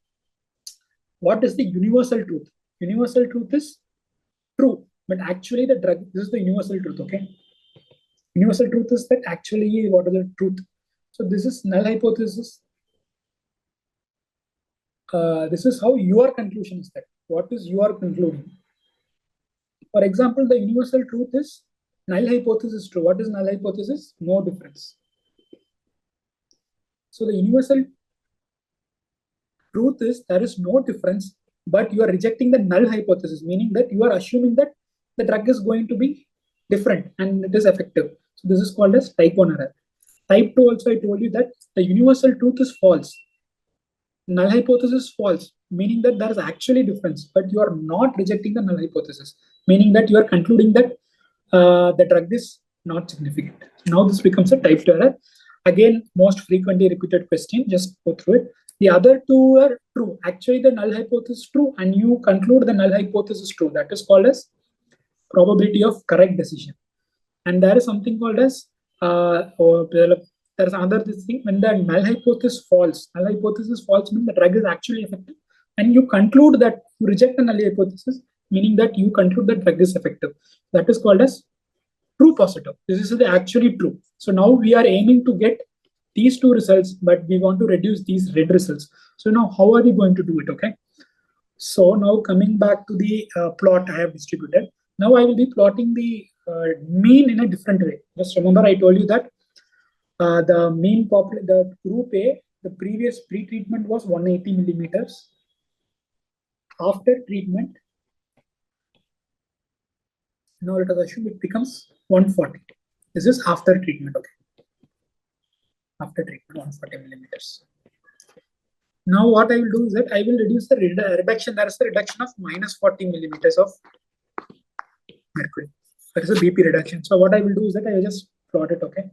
What is the universal truth? Universal truth is true, but actually the drug, this is the universal truth. Okay. Universal truth is that actually what is the truth? So this is null hypothesis. This is how your conclusion is that. What is your concluding? For example, the universal truth is null hypothesis true. What is null hypothesis? No difference. So the universal truth is there is no difference, but you are rejecting the null hypothesis, meaning that you are assuming that the drug is going to be different and it is effective. So this is called as type 1 error. Type 2 also I told you that the universal truth is false. Null hypothesis is false, meaning that there is actually difference, but you are not rejecting the null hypothesis, meaning that you are concluding that the drug is not significant. Now this becomes a type 2 error. Again, most frequently repeated question, just go through it. The other 2 are true. Actually, the null hypothesis is true, and you conclude the null hypothesis is true. That is called as probability of correct decision. And there is something called as there's another thing when the null hypothesis is false. Null hypothesis is false means the drug is actually effective, and you conclude that you reject the null hypothesis, meaning that you conclude that drug is effective. That is called as true positive. This is the actually true. So now we are aiming to get these 2 results, but we want to reduce these red results. So now how are we going to do it? Okay. So now coming back to the plot I have distributed. Now I will be plotting the mean in a different way. Just remember I told you that the mean the group A, the previous pre-treatment was 180 millimeters. After treatment, now let us assume it becomes 140. This is after treatment. Okay. After treatment, 140 millimeters. Now what I will do is that I will reduce the reduction. There is a reduction of minus 40 millimeters of mercury. That is a BP reduction. So what I will do is that I will just plot it. Okay.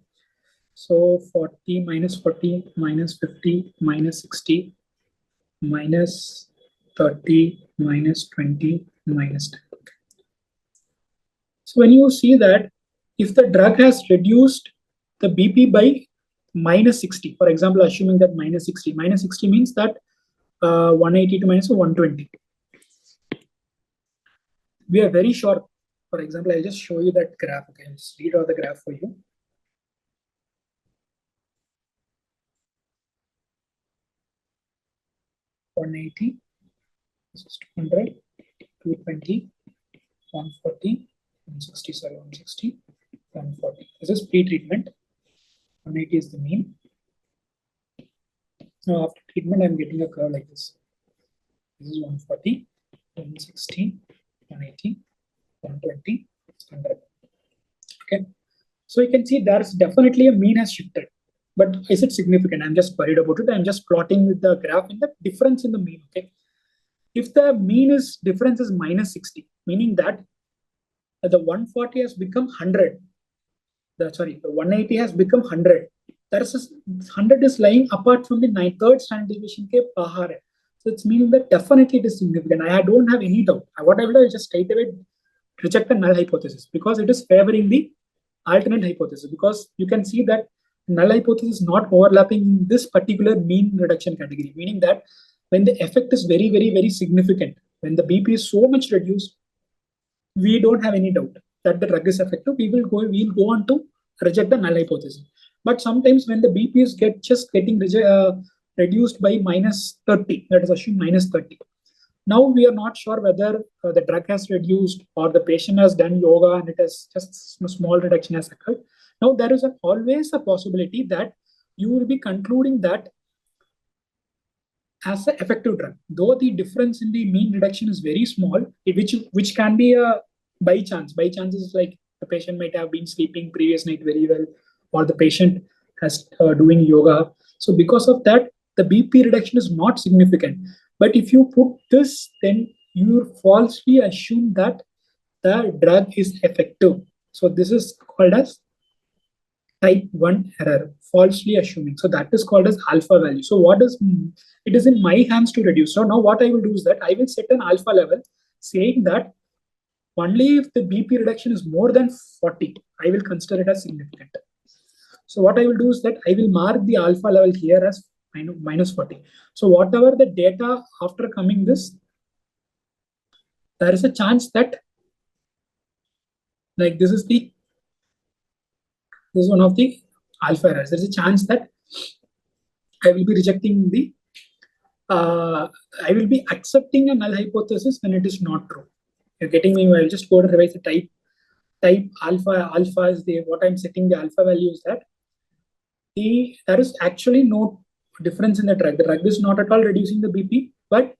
So 40 minus 40 minus 50 minus 60 minus 30 minus 20 minus 10. Okay. So when you see that if the drug has reduced the BP by minus 60. For example, assuming that minus 60. Minus 60 means that 180 to minus 120. We are very sure. For example, I'll just show you that graph. Okay, I'll just read out the graph for you. $180, this is 200, 220, 140, 160, sorry, 160, 140. This is pre-treatment. 180 is the mean. Now after treatment, I'm getting a curve like this. This is 140, 160, 180, 120, 100. Okay. So you can see there's definitely a mean has shifted. But is it significant? I'm just worried about it. I'm just plotting with the graph in the difference in the mean. Okay. If the mean is difference is minus 60, meaning that the 140 has become 100. The 180 has become 100. There's 100 is lying apart from the third standard deviation ke bahar hai. So it's meaning that definitely it is significant. I don't have any doubt. What I will do is just straight away reject the null hypothesis because it is favoring the alternate hypothesis, because you can see that null hypothesis is not overlapping in this particular mean reduction category, meaning that when the effect is very, very, very significant, when the BP is so much reduced, we don't have any doubt that the drug is effective. We'll go on to reject the null hypothesis. But sometimes when the BP is getting reduced by minus 30, let us assume minus 30. Now we are not sure whether the drug has reduced or the patient has done yoga and it has just a small reduction has occurred. Now there is always a possibility that you will be concluding that as an effective drug, though the difference in the mean reduction is very small, which can be a by chance. By chance is like the patient might have been sleeping previous night very well, or the patient has doing yoga. So because of that, the BP reduction is not significant. But if you put this, then you falsely assume that the drug is effective. So this is called as type 1 error, falsely assuming. So that is called as alpha value. So what is it is in my hands to reduce. So now what I will do is that I will set an alpha level saying that only if the BP reduction is more than 40, I will consider it as significant. So what I will do is that I will mark the alpha level here as minus 40. So whatever the data after coming this, there is a chance that like this is one of the alpha errors. There's a chance that I will be rejecting the I will be accepting a null hypothesis when it is not true. You're getting me? I'll just go to revise the type alpha. Alpha is what I'm setting the alpha value is that there is actually no difference in the drug. The drug is not at all reducing the BP, but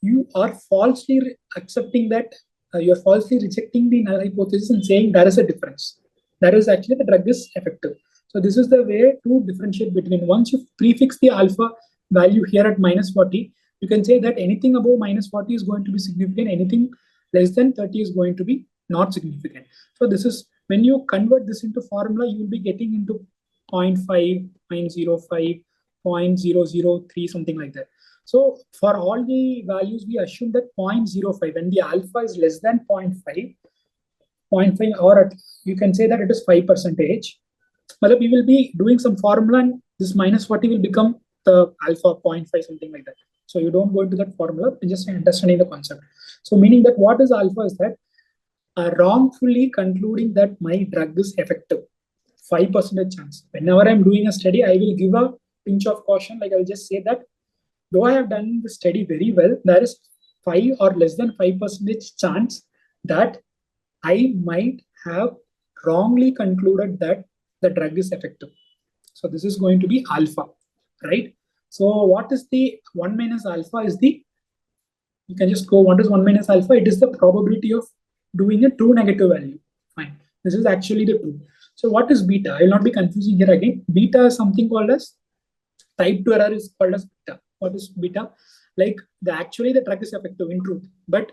you are falsely accepting that you're falsely rejecting the null hypothesis and saying there is a difference. That is actually the drug is effective. So this is the way to differentiate between. Once you prefix the alpha value here at minus 40, you can say that anything above minus 40 is going to be significant. Anything less than 30 is going to be not significant. So this is when you convert this into formula, you will be getting into 0.5, 0.05, 0.003, something like that. So for all the values, we assume that 0.05 when the alpha is less than 0.5, or you can say that it is 5%. But we will be doing some formula and this minus 40 will become the alpha 0.5, something like that. So you don't go into that formula, just understanding the concept. So meaning that what is alpha is that wrongfully concluding that my drug is effective. 5% chance. Whenever I'm doing a study, I will give a pinch of caution. Like I'll just say that though I have done the study very well, there is 5 or less than 5% chance that I might have wrongly concluded that the drug is effective. So this is going to be alpha, right? So what is the 1 minus alpha is you can just go, what is 1 minus alpha? It is the probability of doing a true negative value. Fine. This is actually the true. So what is beta? I will not be confusing here again. Beta is something called as type 2 error is called as beta. What is beta? Like actually the drug is effective in truth, but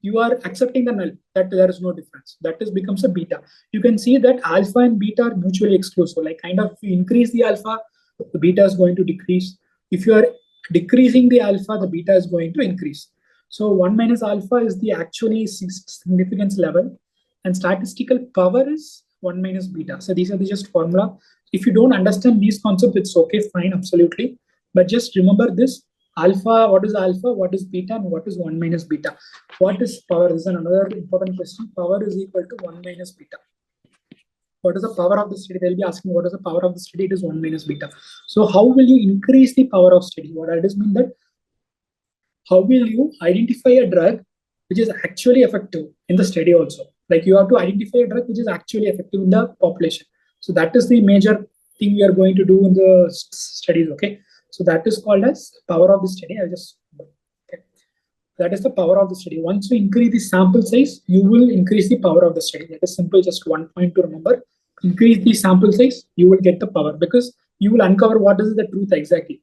you are accepting the null that there is no difference. That becomes a beta. You can see that alpha and beta are mutually exclusive. Like kind of if you increase the alpha, the beta is going to decrease. If you are decreasing the alpha, the beta is going to increase. So 1 minus alpha is the actually significance level, and statistical power is 1 minus beta. So these are just formula. If you don't understand these concepts, it's okay, fine, absolutely. But just remember this: alpha, what is alpha, what is beta, and what is 1 minus beta. What is power? This is another important question. Power is equal to 1 minus beta. What is the power of the study? They'll be asking what is the power of the study. It is 1 minus beta. So how will you increase the power of study? What I just mean that how will you identify a drug which is actually effective in the study also? Like you have to identify a drug which is actually effective in the population. So that is the major thing we are going to do in the studies. Okay. So that is called as power of the study. Okay. That is the power of the study. Once you increase the sample size, you will increase the power of the study. That is simple, just one point to remember. Increase the sample size, you will get the power because you will uncover what is the truth exactly.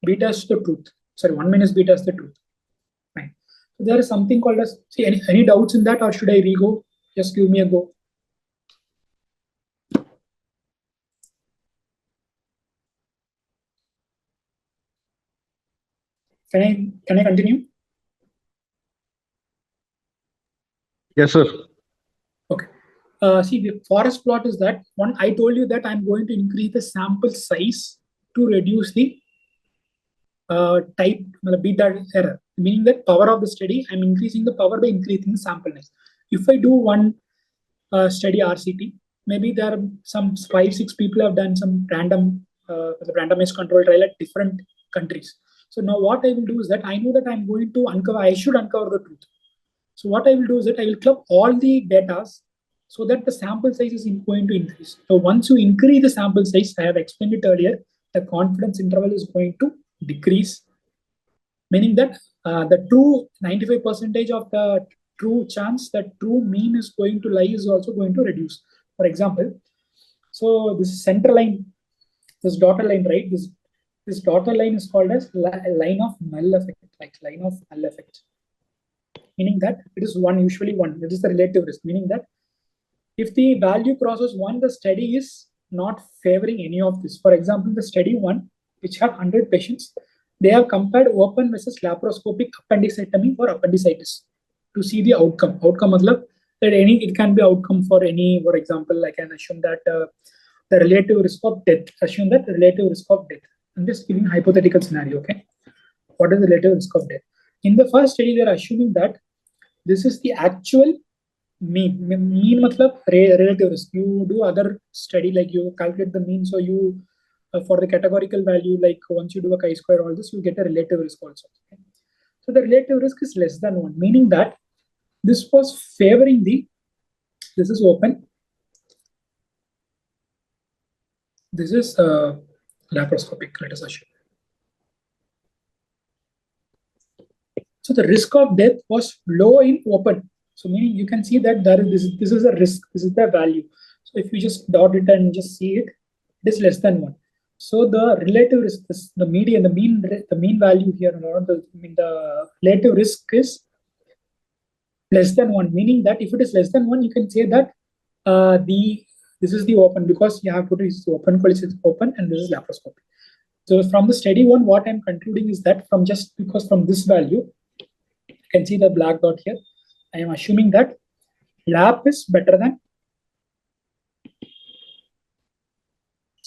Beta is the truth. Sorry, 1 minus beta is the truth. Fine. So there is something called as, see, any doubts in that, or should I re-go? Just give me a go. Can I continue? Yes, sir. Okay. See, the forest plot is that one. I told you that I'm going to increase the sample size to reduce the type beta error, meaning that power of the study, I'm increasing the power by increasing the sample size. If I do one study RCT, maybe there are some 5-6 people have done some randomized control trial at different countries. So now what I will do is that I know that I'm going to uncover, I should uncover the truth. So what I will do is that I will club all the data so that the sample size is going to increase. So once you increase the sample size, I have explained it earlier, the confidence interval is going to decrease, meaning that the true 95% of the true chance that true mean is going to lie is also going to reduce. For example, so this center line, this dotted line, right? This dotted line is called as line of null effect, like line of null effect, meaning that it is one, usually one. It is the relative risk, meaning that if the value crosses one, the study is not favoring any of this. For example, the study one, which had 100 patients, they have compared open versus laparoscopic appendectomy for appendicitis to see the outcome. Outcome is that it can be outcome for any, for example, I can assume that the relative risk of death. Assume that the relative risk of death. I'm just giving hypothetical scenario. Okay, what is the relative risk of death? In the first study, they are assuming that this is the actual mean matlab relative risk. You do other study, like you calculate the mean, so you for the categorical value, like once you do a chi-square, all this, you get a relative risk also. Okay? So the relative risk is less than 1, meaning that this was favoring the, this is open, this is laparoscopic, let us assume. So the risk of death was low in open. So meaning you can see that there is this is a risk, this is the value. So if you just dot it and just see it, it is less than 1. So the relative risk, the median, the mean value here, the relative risk is less than 1, meaning that if it is less than 1, you can say that this is the open, because you have put this open, this is open, and this is laparoscopic. So from the study one, what I'm concluding is that from this value, you can see the black dot here. I am assuming that lap is better than,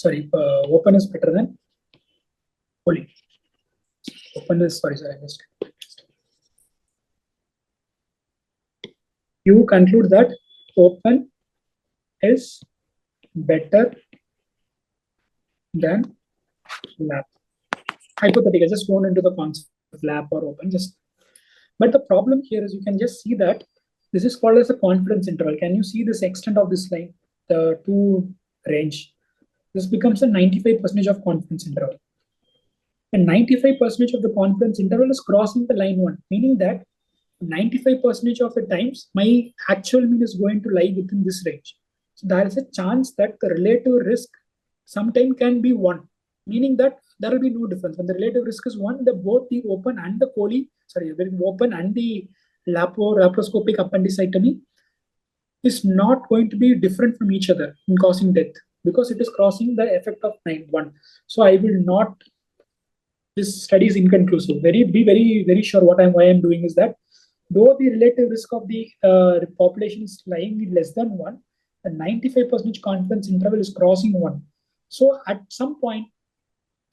open is better than poly. Open is, sorry, I missed. You conclude that open is better than lap. Hypothetical, just going into the concept of lap or open. But the problem here is you can just see that this is called as a confidence interval. Can you see this extent of this line, the two range? This becomes a 95% of confidence interval. And 95% of the confidence interval is crossing the line 1, meaning that 95% of the times my actual mean is going to lie within this range. So there is a chance that the relative risk sometime can be 1, meaning that there will be no difference. When the relative risk is 1, both the open and the open and the laparoscopic appendicectomy is not going to be different from each other in causing death, because it is crossing the effect of 9-1. So I will not, this study is inconclusive. Be very sure why I'm doing is that though the relative risk of the population is lying less than 1, the 95% confidence interval is crossing 1. So at some point,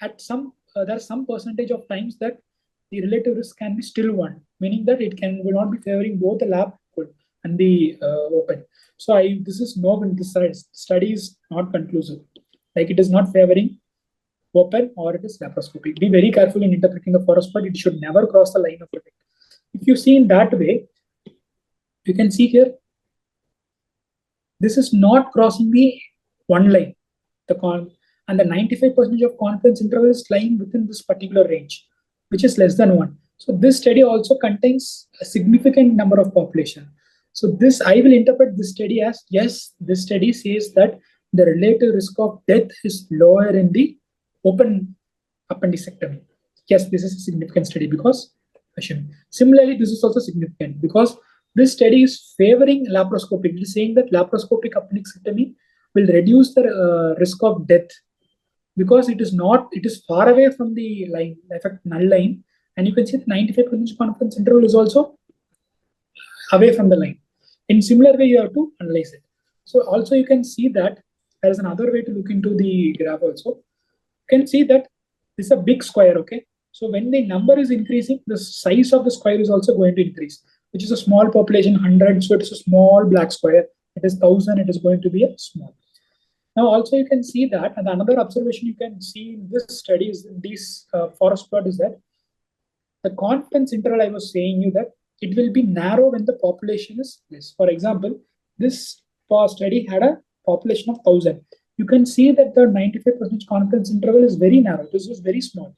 there's some percentage of times that the relative risk can be still 1, meaning that it will not be favoring both the lab and the open. So this is no, this study is not conclusive. Like it is not favoring open or it is laparoscopic. Be very careful in interpreting the forest plot. It should never cross the line of effect. If you see in that way, you can see here, this is not crossing the one line. And the 95% of confidence interval is lying within this particular range, which is less than 1. So this study also contains a significant number of population. So this, I will interpret this study as, yes, this study says that the relative risk of death is lower in the open appendicectomy. Yes, this is a significant study because, similarly, this is also significant because this study is favoring laparoscopic. It is saying that laparoscopic appendicectomy will reduce the risk of death because it is far away from the line, effect null line, and you can see the 95% confidence interval is also away from the line. In similar way, you have to analyze it. So also you can see that there is another way to look into the graph also. You can see that this is a big square, okay? So when the number is increasing, the size of the square is also going to increase, which is a small population, 100, so it is a small black square. It is 1,000, it is going to be a small. Now also you can see that, and another observation you can see in this study is in this forest plot is that the confidence interval I was saying you that it will be narrow when the population is less. For example, this study had a population of 1,000. You can see that the 95% confidence interval is very narrow. This is very small.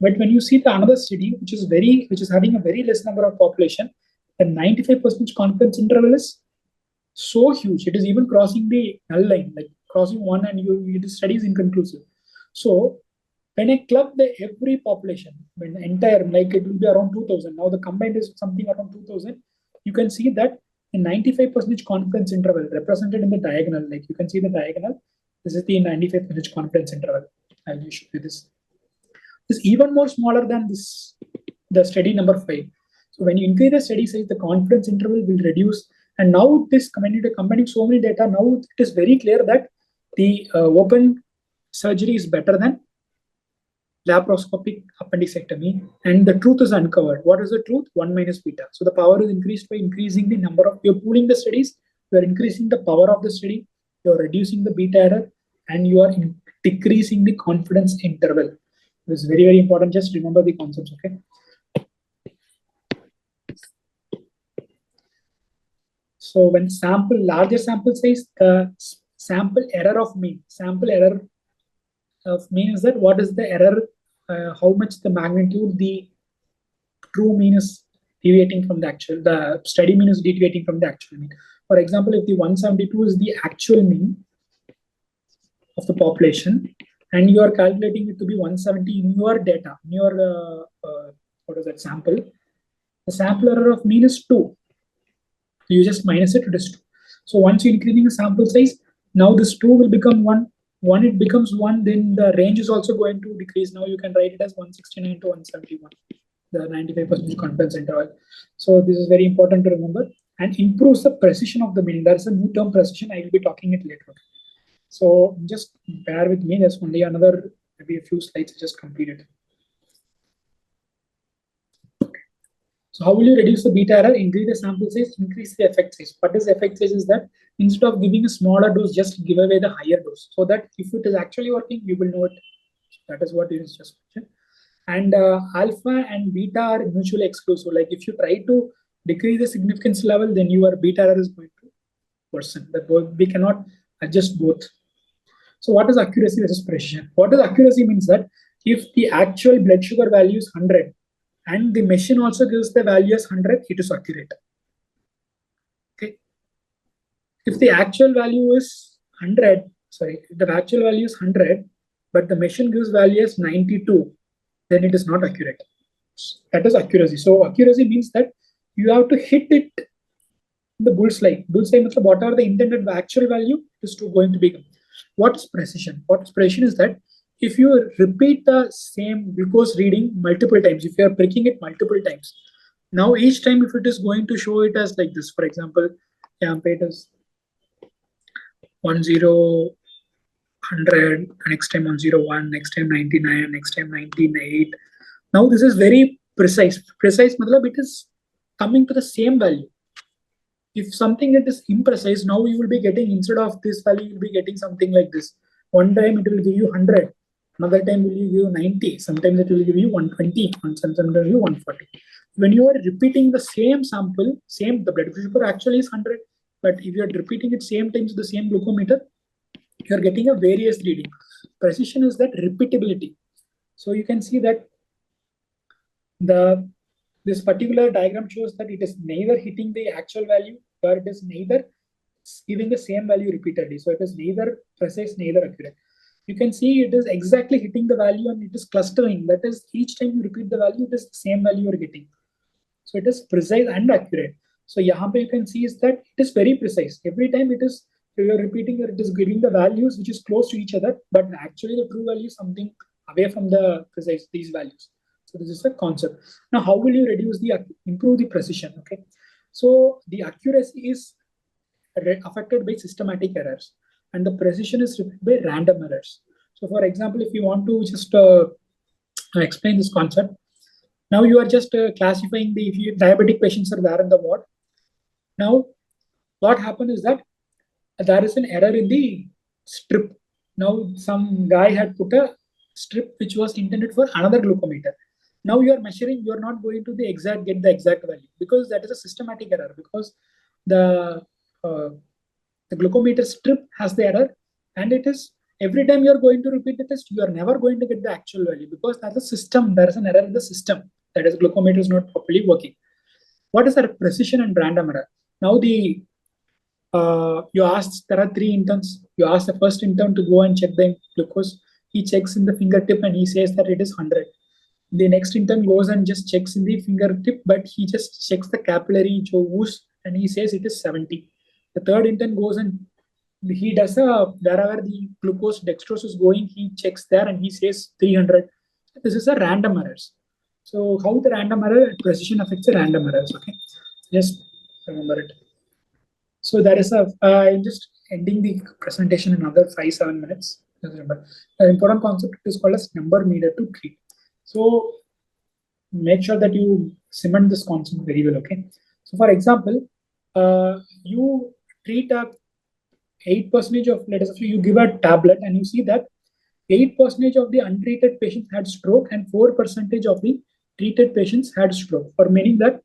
But when you see the another study, which is having a very less number of population, the 95% confidence interval is so huge. It is even crossing the null line, like crossing 1, and the study is inconclusive. So when I club every population, when the entire, like it will be around 2,000. Now the combined is something around 2,000. You can see that the 95% confidence interval represented in the diagonal, like you can see the diagonal. This is the 95% confidence interval. I'll just show you this. Is even more smaller than this, the study number 5. So when you increase the study size, the confidence interval will reduce. And now this combining so many data, now it is very clear that the open surgery is better than laparoscopic appendicectomy, and the truth is uncovered. What is the truth? 1 minus beta. So the power is increased by increasing the number of, you're pooling the studies, you're increasing the power of the study, you're reducing the beta error, and you are decreasing the confidence interval. This is very, very important. Just remember the concepts, okay? So when larger sample size, the sample error of mean is that what is the error, how much the magnitude, the true mean is deviating from the study mean is deviating from the actual mean. For example, if the 172 is the actual mean of the population, and you are calculating it to be 170 in your data, in your sample, the sample error of mean is 2. You just minus it to 2. So once you're increasing the sample size, now this 2 will become 1. When it becomes 1, then the range is also going to decrease. Now you can write it as 169 to 171, the 95% confidence interval. So this is very important to remember, and improves the precision of the meaning. There is a new term, precision. I will be talking it later. So just bear with me. There's only another, maybe a few slides I just completed. So how will you reduce the beta error? Increase the sample size, increase the effect size. What is the effect size is that instead of giving a smaller dose, just give away the higher dose, so that if it is actually working, you will know it. So that is what it is just mentioned. And alpha and beta are mutually exclusive. Like if you try to decrease the significance level, then your beta error is going to worsen. That we cannot adjust both. So what is accuracy versus precision? What is accuracy means that if the actual blood sugar value is 100, and the machine also gives the value as 100, it is accurate. Okay. If the actual value is 100, but the machine gives value as 92, then it is not accurate. That is accuracy. So accuracy means that you have to hit it in the bullseye. Bullseye means what are the intended actual value is going to become. What is precision? What is precision is that if you repeat the same glucose reading multiple times, if you are pricking it multiple times, now each time if it is going to show it as like this, for example, it is 10, 100, next time 101, next time 99, next time 98. Now this is very precise. Precise matlab it is coming to the same value. If something that is imprecise, now you will be getting, instead of this value, you will be getting something like this. One time it will give you 100, another time will give you 90, sometimes it will give you 120, sometimes it will give you 140. When you are repeating the same sample, the blood pressure actually is 100, but if you are repeating it same times the same glucometer, you are getting a various reading. Precision is that repeatability. So you can see that this particular diagram shows that it is neither hitting the actual value, or it is neither giving the same value repeatedly. So it is neither precise, neither accurate. You can see it is exactly hitting the value and it is clustering. That is, each time you repeat the value, it is the same value you are getting. So it is precise and accurate. So यहाँ you can see is that it is very precise. Every time it is, you are repeating, it is giving the values which is close to each other, but actually the true value is something away from the precise, these values. So this is the concept. Now, how will you improve the precision? Okay. So the accuracy is affected by systematic errors, and the precision is affected by random errors. So for example, if you want to just explain this concept, now you are just classifying the diabetic patients are there in the ward. Now, what happened is that there is an error in the strip. Now, some guy had put a strip which was intended for another glucometer. Now you are measuring, you are not going to get the exact value, because that is a systematic error, because the glucometer strip has the error, and it is every time you are going to repeat the test, you are never going to get the actual value, because that's a system, there is an error in the system, that is glucometer is not properly working. What is the precision and random error? Now you asked, there are 3 interns. You ask the first intern to go and check the glucose. He checks in the fingertip and he says that it is 100. The next intern goes and just checks in the fingertip, but he just checks the capillary ooze and he says it is 70. The third intern goes and he does wherever the glucose dextrose is going, he checks there and he says 300. This is a random errors. So how the random error precision affects the random errors? Okay, just remember it. So that is I'm just ending the presentation in another 5-7 minutes. Just remember, the important concept is called as number needed to treat. So make sure that you cement this concept very well. Okay. So for example, you treat a 8% of, let us say you give a tablet and you see that 8% of the untreated patients had stroke and 4% of the treated patients had stroke, or meaning that.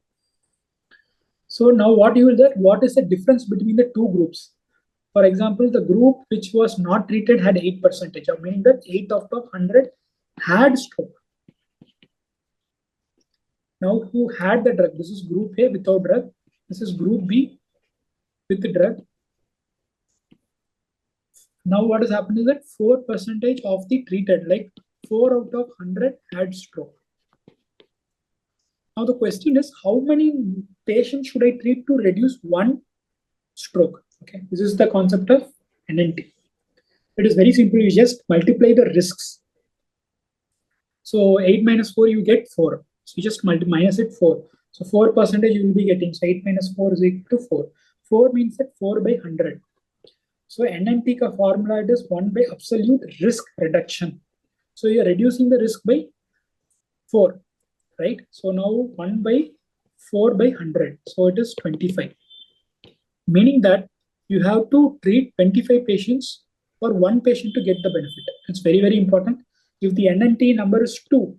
So now what you will get, what is the difference between the two groups? For example, the group which was not treated had 8%, or meaning that 8 out of 100 had stroke. Now who had the drug? This is group A without drug. This is group B with the drug. Now what has happened is that 4% of the treated, like 4 out of 100 had stroke. Now the question is, how many patients should I treat to reduce one stroke? Okay, this is the concept of NNT. It is very simple. You just multiply the risks. So 8 minus 4, you get 4. So you just minus it 4. So 4% you will be getting. So 8 minus 4 is equal to 4. 4 means that 4 by 100. So NNT ka formula, it is 1 by absolute risk reduction. So you are reducing the risk by 4, right? So now 1 by 4 by 100. So it is 25. Meaning that you have to treat 25 patients for one patient to get the benefit. It's very, very important. If the NNT number is 2,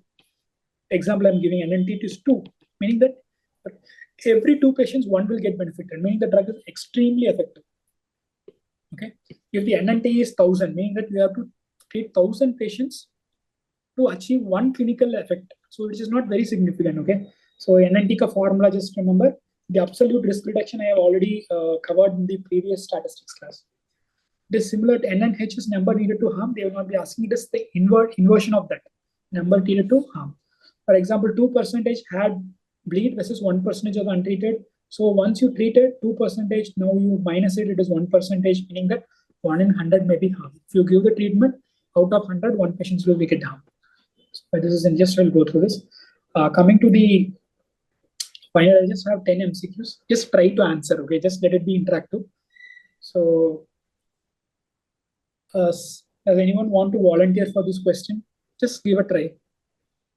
example I'm giving NNT is 2, meaning that every 2 patients, one will get benefited, meaning the drug is extremely effective. Okay. If the NNT is 1000, meaning that you have to treat 1000 patients to achieve one clinical effect. So it is not very significant. Okay. So NNT ka formula, just remember, the absolute risk reduction I have already covered in the previous statistics class. It is similar to NNH is number needed to harm. They will not be asking, it is the inversion of that number needed to harm. For example, 2% had bleed versus 1% of untreated. So once you treated 2%, now you minus it, it is 1%, meaning that 1 in 100 may be harm. If you give the treatment, out of 100, 1 patient will get harm. So this is just, I'll go through this. Coming to the final, I just have 10 MCQs. Just try to answer, okay? Just let it be interactive. So Does anyone want to volunteer for this question? Just give a try.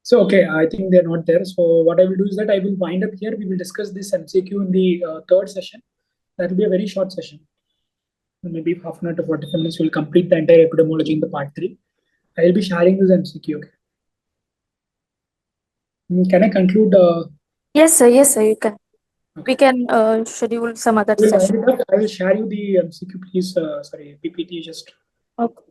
So, okay, I think they're not there. So what I will do is that I will wind up here. We will discuss this MCQ in the third session. That will be a very short session. Maybe half an hour to 45 minutes. We'll complete the entire epidemiology in the part 3. I will be sharing this MCQ. Okay. Can I conclude? Yes, sir. Yes, sir. You can. Okay. We can schedule some other We'll session. wind it up. I will share you the MCQ, please. Sorry, PPT just. Okay.